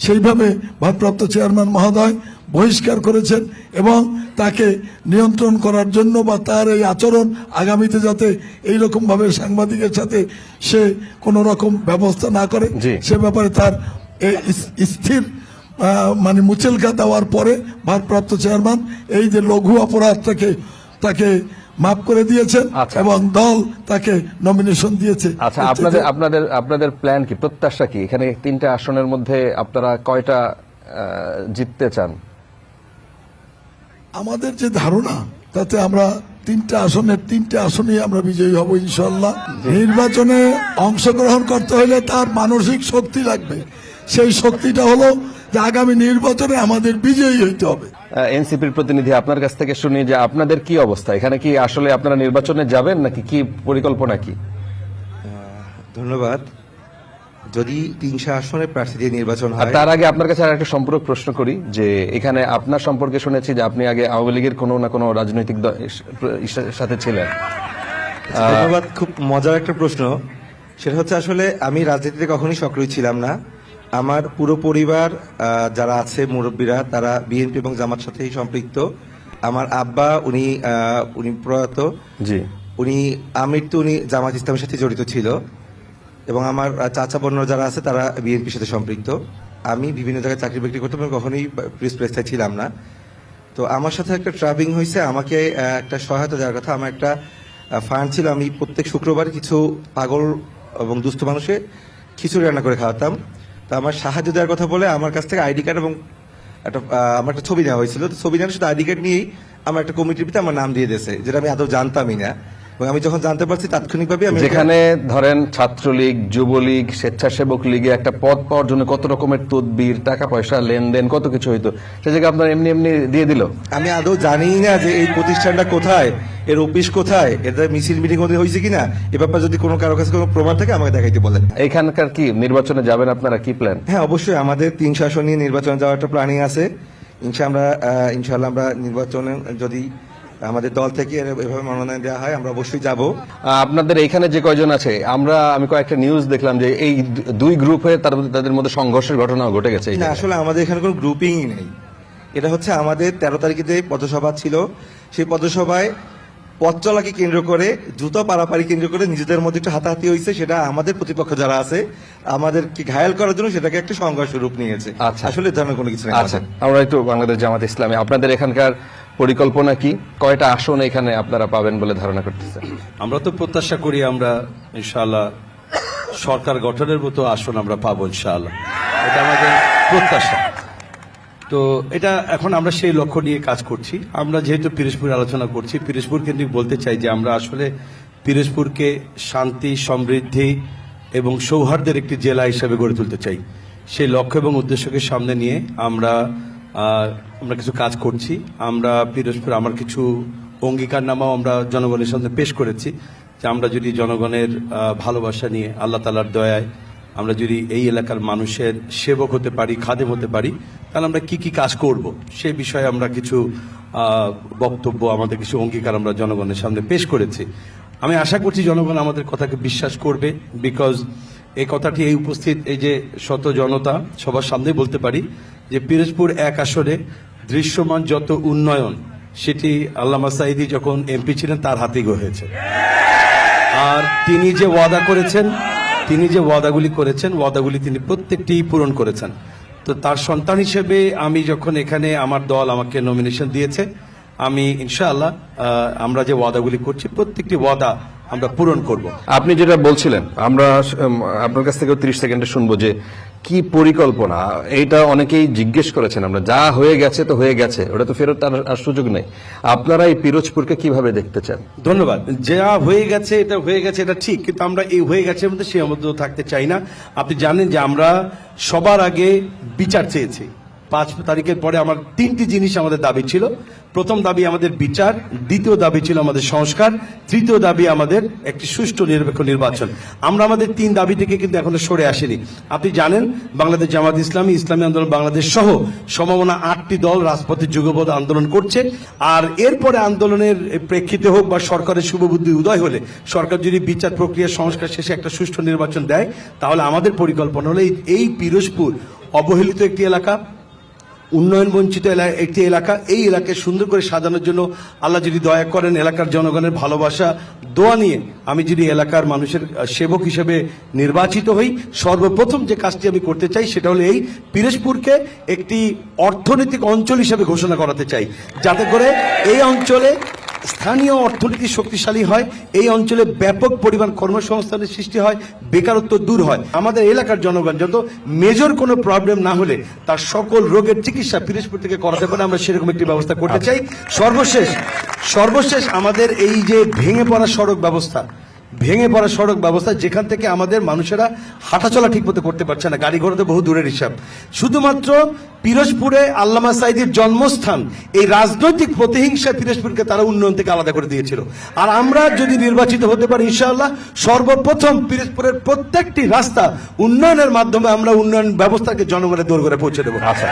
সেইভাবে ভারপ্রাপ্ত চেয়ারম্যান মহোদয় বহিষ্কার করেছেন, এবং তাকে নিয়ন্ত্রণ করার জন্য বা তার এই আচরণ আগামীতে যাতে এইরকম ভাবে সাংবাদিকের সাথে সে কোনো রকম ব্যবস্থা না করে সে ব্যাপারে তার স্থির মানে মুচেলকা দেওয়ার পরে ভারপ্রাপ্ত চেয়ারম্যান এই যে লঘু অপরাধটাকে তাকে মাফ করে দিয়েছেন এবং দল তাকে নমিনেশন দিয়েছে। আচ্ছা, আপনাদের প্ল্যান কি, প্রত্যাশা কি? এখানে 3টে আসনের মধ্যে আপনারা কয়টা জিততে চান? আমাদের যে ধারণা তাতে আমরা 3টে আসনেই আমরা বিজয়ী হব ইনশাল্লাহ। নির্বাচনে অংশগ্রহণ করতে হলে তার মানসিক শক্তি লাগবে, সেই শক্তিটা হলো যে আগামী নির্বাচনে আমাদের বিজয়ী হইতে হবে। এনসিপির প্রতিনিধি, আপনার কাছ থেকে শুনি যে আপনাদের কি অবস্থা এখানে, কি আসলে আপনারা নির্বাচনে যাবেন নাকি কি পরিকল্পনা কি? ধন্যবাদ। যদি 300 আসনে প্রার্থী দিয়ে নির্বাচন হয়, তার আগে আপনার কাছে আর একটা সম্পর্ক প্রশ্ন করি যে এখানে আপনার সম্পর্কে শুনেছি যে আপনি আগে আওয়ামী লীগের কোনো না কোনো রাজনৈতিক সাথে ছিলেন। ধন্যবাদ। খুব মজার একটা প্রশ্ন। সেটা হচ্ছে আসলে আমি রাজনীতিতে কখনোই সক্রিয় ছিলাম না। আমার পুরো পরিবার যারা আছে মুরব্বীরা তারা বিএনপি এবং জামাত সাথেই সম্পৃক্ত। আমার আব্বা উনি প্রয়াত, উনি আমৃত্যু উনি জামাত ইসলামের সাথে জড়িত ছিল, এবং আমার চাচা বোন যারা আছে তারা বিএনপির সাথে সম্পৃক্ত। আমি বিভিন্ন জায়গায় চাকরি বাকরি করতাম, কখনোই প্রেসটায় ছিলাম না। তো আমার সাথে একটা ট্রাভেলিং হয়েছে, আমাকে একটা সহায়তা দেওয়ার কথা। আমার একটা ফান্ড ছিল, আমি প্রত্যেক শুক্রবার কিছু পাগল এবং দুস্থ মানুষে খিচুড়ি রান্না করে খাওয়াতাম। তো আমার সাহায্য দেওয়ার কথা বলে আমার কাছ থেকে আইডি কার্ড এবং আমার একটা ছবি নেওয়া হয়েছিল। তো ছবি নেওয়ার শুধু আইডি কার্ড নিয়েই আমার একটা কমিটির ভিতরে আমার নাম দিয়ে দিয়েছে, যেটা আমি আদৌ জানতামই না। এবং আমি যখন জানতে পারছি তাৎক্ষণিকভাবে আমি, যেখানে ধরেন ছাত্রলীগ, যুবলীগ, স্বেচ্ছাসেবক লীগে একটা পদ পাওয়ার জন্য কত রকমের তদবির, টাকা পয়সা লেনদেন, কত কিছু হইতো, সে জায়গায় আপনার এমনি এমনি দিয়ে দিল। আমি আদৌ জানিই না যে এই প্রতিষ্ঠানটা কোথায়, এর অফিস কোথায়, এদের মিছিল মিটিং হয়েছে কিনা। এ ব্যাপারে যদি কোনো কারো কাছে কোনো প্রমাণ থাকে আমাকে দেখাইতে বলেন। এখানকার কি নির্বাচনে যাবেন আপনারা, কি প্ল্যান? হ্যাঁ, অবশ্যই আমাদের 300 আসন নিয়ে নির্বাচনে যাওয়ার একটা প্ল্যানিং আছে। ইনশাআল্লাহ আমরা নির্বাচনে যদি আমাদের দল থেকে এভাবে মনোনয়ন দেওয়া হয় আমরা অবশ্যই যাব। আপনাদের এখানে যে কয়জন আছে, আমি কয়েকটা নিউজ দেখলাম যে এই 2 গ্রুপ হয়ে তাদের মধ্যে সংঘর্ষের ঘটনা ঘটে গেছে। না, আসলে আমাদের এখানে কোনো গ্রুপিংই নেই। এটা হচ্ছে আমাদের 13 তারিখে যে পথসভা ছিল, সেই পথসভায় পথ চলাকে কেন্দ্র করে, দ্রুত পারাপারি কেন্দ্র করে নিজেদের মধ্যে একটু হাতাহাতি হয়েছে। সেটা আমাদের প্রতিপক্ষ যারা আছে আমাদেরকে ঘায়াল করার জন্য সেটাকে একটা সংঘর্ষ রূপ নিয়েছে। আসলে ধরনের কোনো কিছু নেই। আচ্ছা, আমরা একটু বাংলাদেশ জামাত ইসলামী, আপনাদের এখানকার পরিকল্পনা কি? কয়টা আসন এখানে আপনারা পাবেন বলে ধারণা করতেছেন? আমরা তো প্রত্যাশা করি আমরা ইনশাআল্লাহ সরকার গঠনের মতো আসন আমরা পাবো ইনশাআল্লাহ, এটা আমাদের প্রত্যাশা। তো এটা এখন আমরা সেই লক্ষ্য নিয়ে কাজ করছি। আমরা যেহেতু পিরোজপুর আলোচনা করছি, পিরোজপুর কেন্দ্রিক বলতে চাই যে আমরা আসলে পিরোজপুরকে শান্তি, সমৃদ্ধি এবং সৌহার্দ্যের একটি জেলা হিসেবে গড়ে তুলতে চাই। সেই লক্ষ্য এবং উদ্দেশ্যকে সামনে নিয়ে আমরা কিছু কাজ করছি। আমরা পিরোজপুর আমার কিছু অঙ্গীকারনামাও আমরা জনগণের সামনে পেশ করেছি, যে আমরা যদি জনগণের ভালোবাসা নিয়ে আল্লাহ তাআলার দয়ায় আমরা যদি এই এলাকার মানুষের সেবক হতে পারি, খাদেম হতে পারি, তাহলে আমরা কি কি কাজ করব সেই বিষয়ে আমরা কিছু বক্তব্য, আমাদের কিছু অঙ্গীকার আমরা জনগণের সামনে পেশ করেছি। আমি আশা করছি জনগণ আমাদের কথাকে বিশ্বাস করবে, বিকজ এই কথাটি এই উপস্থিত এই যে শত জনতা সবার সামনে বলতে পারি যে পিরোজপুর 1 আসনে দৃশ্যমান যত উন্নয়ন সেটি আল্লামা সাঈদী যখন এমপি ছিলেন তার হাতেই হয়েছে। আর তিনি যে ওয়াদা করেছেন, তিনি যে ওয়াদাগুলি করেছেন, ওয়াদাগুলি তিনি প্রত্যেকটি পূরণ করেছেন। তো তার সন্তান হিসেবে আমি যখন এখানে আমার দল আমাকে নমিনেশন দিয়েছে, আমি ইনশাআল্লাহ আমরা যে ওয়াদাগুলি করছি প্রত্যেকটি ওয়াদা আমরা পূরণ করব। আপনি যেটা বলছিলেন, আমরা আপনার কাছ থেকে 30 সেকেন্ডে শুনবো যে কি পরিকল্পনা। এইটা অনেকেই জিজ্ঞেস করেছেন, আমরা যা হয়ে গেছে তো হয়ে গেছে, ওটা তো ফেরত আর সুযোগ নেই। আপনারা এই পিরোজপুরকে কিভাবে দেখতে চান? ধন্যবাদ। যা হয়ে গেছে এটা হয়ে গেছে, এটা ঠিক, কিন্তু আমরা এই হয়ে গেছে মধ্যে সে মধ্যে থাকতে চাই না। আপনি জানেন যে আমরা সবার আগে বিচার চেয়েছি। 5 তারিখের পরে আমার 3টি জিনিস আমাদের দাবি ছিল। প্রথম দাবি আমাদের বিচার, দ্বিতীয় দাবি ছিল আমাদের সংস্কার, তৃতীয় দাবি আমাদের একটি সুষ্ঠু নিরপেক্ষ নির্বাচন। আমরা আমাদের 3 দাবি থেকে কিন্তু এখনো সরে আসেনি। আপনি জানেন বাংলাদেশ জামাত ইসলামী, ইসলামী আন্দোলন বাংলাদেশ সহ সমমনা 8টি দল রাজপথে যুগপথ আন্দোলন করছে। আর এরপরে আন্দোলনের প্রেক্ষিতে হোক বা সরকারের শুভবুদ্ধি উদয় হলে সরকার যদি বিচার প্রক্রিয়া সংস্কার শেষে একটা সুষ্ঠু নির্বাচন দেয়, তাহলে আমাদের পরিকল্পনা হলো এই পিরোজপুর অবহেলিত একটি এলাকা, উন্নয়ন বঞ্চিত একটি এলাকা, এই এলাকায় সুন্দর করে সাজানোর জন্য আল্লাহ যদি দয়া করেন, এলাকার জনগণের ভালোবাসা দোয়া নিয়ে আমি যদি এলাকার মানুষের সেবক হিসেবে নির্বাচিত হই, সর্বপ্রথম যে কাজটি আমি করতে চাই সেটা হলো এই পিরোজপুরকে একটি অর্থনৈতিক অঞ্চল হিসেবে ঘোষণা করাতে চাই, যাতে করে এই অঞ্চলে স্থানীয় অর্থনীতি শক্তিশালী হয়, এই অঞ্চলে ব্যাপক পরিমাণ কর্মসংস্থানের সৃষ্টি হয়, বেকারত্ব দূর হয়। আমাদের এলাকার জনগণ যত মেজর কোনো প্রবলেম না হলে তার সকল রোগের চিকিৎসা পিরোজপুর থেকে করাতে পারে, আমরা সেরকম একটি ব্যবস্থা করতে চাই। সর্বশেষ আমাদের এই যে ভেঙে পড়া সড়ক ব্যবস্থা, যেখান থেকে আমাদের মানুষেরা হাঁটাচলা ঠিক মতো করতে পারছে না, গাড়ি ঘোড়াতে বহু দূরের হিসাব। শুধুমাত্র পিরোজপুরে আল্লামা সাঈদীর জন্মস্থান, এই রাজনৈতিক প্রতিহিংসা পিরোজপুরকে তারা উন্নয়ন থেকে আলাদা করে দিয়েছিল। আর আমরা যদি নির্বাচিত হতে পারি ইনশাআল্লাহ, সর্বপ্রথম পিরোজপুরের প্রত্যেকটি রাস্তা উন্নয়নের মাধ্যমে আমরা উন্নয়ন ব্যবস্থাকে জনগণের দোর করে পৌঁছে দেবো। আচ্ছা,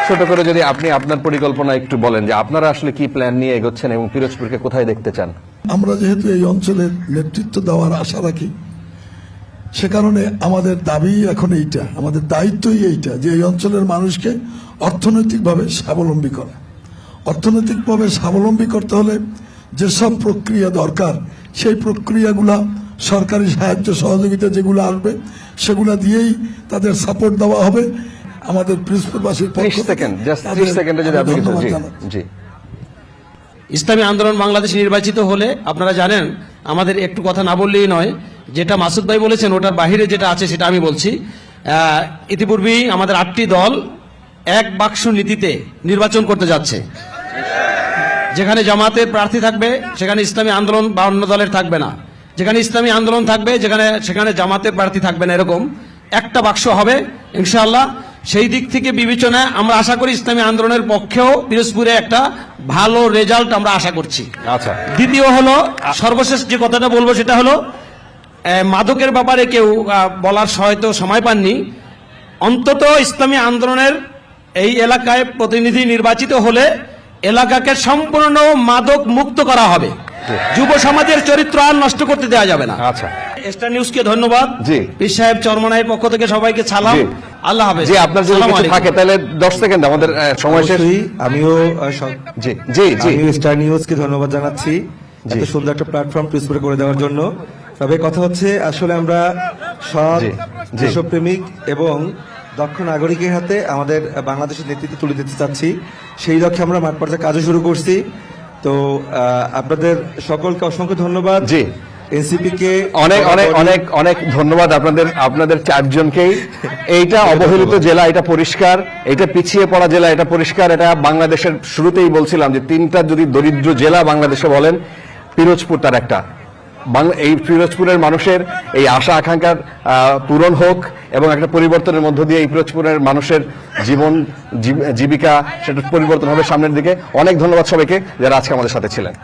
ছোট করে যদি আপনি আপনার পরিকল্পনা একটু বলেন যে আপনারা আসলে কি প্ল্যান নিয়ে এগোচ্ছেন এবং পিরোজপুরকে কোথায় দেখতে চান? আমরা যেহেতু এই অঞ্চলের নেতৃত্ব দেওয়ার আশা রাখি, সে কারণে আমাদের দাবি এখন এইটা, আমাদের দায়িত্বই এইটা যে এই অঞ্চলের মানুষকে অর্থনৈতিকভাবে স্বাবলম্বী করা। অর্থনৈতিকভাবে স্বাবলম্বী করতে হলে যেসব প্রক্রিয়া দরকার, সেই প্রক্রিয়াগুলা সরকারি সাহায্য সহযোগিতা যেগুলো আসবে সেগুলা দিয়েই তাদের সাপোর্ট দেওয়া হবে। আমাদের পিরোজপুরবাসীর পক্ষ থেকে 30 সেকেন্ডে যদি আপনি কিছু। জি, ইসলামী আন্দোলন বাংলাদেশ নির্বাচিত হলে আপনারা জানেন আমাদের একটু কথা না বললেই নয়, যেটা মাসুদ ভাই বলেছেন ওটার বাহিরে যেটা আছে সেটা আমি বলছি। ইতিপূর্বেই আমাদের 8টি দল 1 বাক্স নীতিতে নির্বাচন করতে যাচ্ছে। যেখানে জামাতের প্রার্থী থাকবে সেখানে ইসলামী আন্দোলন বা অন্য দলের থাকবে না, যেখানে ইসলামী আন্দোলন থাকবে সেখানে জামাতের প্রার্থী থাকবে না, এরকম একটা বাক্স হবে ইনশাআল্লাহ। সেই দিক থেকে বিবেচনায় আমরা আশা করি ইসলামী আন্দোলনের পক্ষেও পিরোজপুরে একটা ভালো রেজাল্ট আমরা আশা করছি। আচ্ছা, দ্বিতীয় হলো, সর্বশেষ যে কথাটা বলবো সেটা হলো, মাদকের ব্যাপারে কেউ বলার হয়তো সময় পাননি, অন্তত ইসলামী আন্দোলনের এই এলাকায় প্রতিনিধি নির্বাচিত হলে এলাকাকে সম্পূর্ণ মাদক মুক্ত করা হবে, যুব সমাজের চরিত্র আর নষ্ট করতে দেওয়া যাবে না। আচ্ছা, স্টার নিউজকে ধন্যবাদ। জি, পীর সাহেব চরমনাইয়ের পক্ষ থেকে সবাইকে সালাম, আল্লাহ হাফেজ। জি, আপনার যদি কিছু থাকে তাহলে 10 সেকেন্ড, আমাদের সময় শেষ। আমিও স্টার নিউজকে ধন্যবাদ জানাচ্ছি এত সুন্দর একটা প্ল্যাটফর্ম পিরোজপুরে করে দেওয়ার জন্য। তবে কথা হচ্ছে আসলে আমরা সব দেশপ্রেমিক এবং দক্ষ নাগরিকের হাতে আমাদের বাংলাদেশের নেতৃত্ব তুলে দিতে চাচ্ছি, সেই লক্ষ্যে আমরা মাঠ পর্যায়ে কাজও শুরু করছি। তো আপনাদের সকলকে অসংখ্য ধন্যবাদ। জি, এনসিপি কে অনেক অনেক অনেক অনেক ধন্যবাদ আপনাদের 4 জনকেই। এইটা অবহেলিত জেলা, এটা পরিষ্কার, এটা পিছিয়ে পড়া জেলা, এটা পরিষ্কার। এটা বাংলাদেশের শুরুতেই বলছিলাম যে 3টা যদি দরিদ্র জেলা বাংলাদেশে বলেন, পিরোজপুর তার একটা। এই পিরোজপুরের মানুষের এই আশা আকাঙ্ক্ষার পূরণ হোক এবং একটা পরিবর্তনের মধ্য দিয়ে এই পিরোজপুরের মানুষের জীবিকা সেটা পরিবর্তন হবে সামনের দিকে। অনেক ধন্যবাদ সবাইকে যারা আজকে আমাদের সাথে ছিলেন।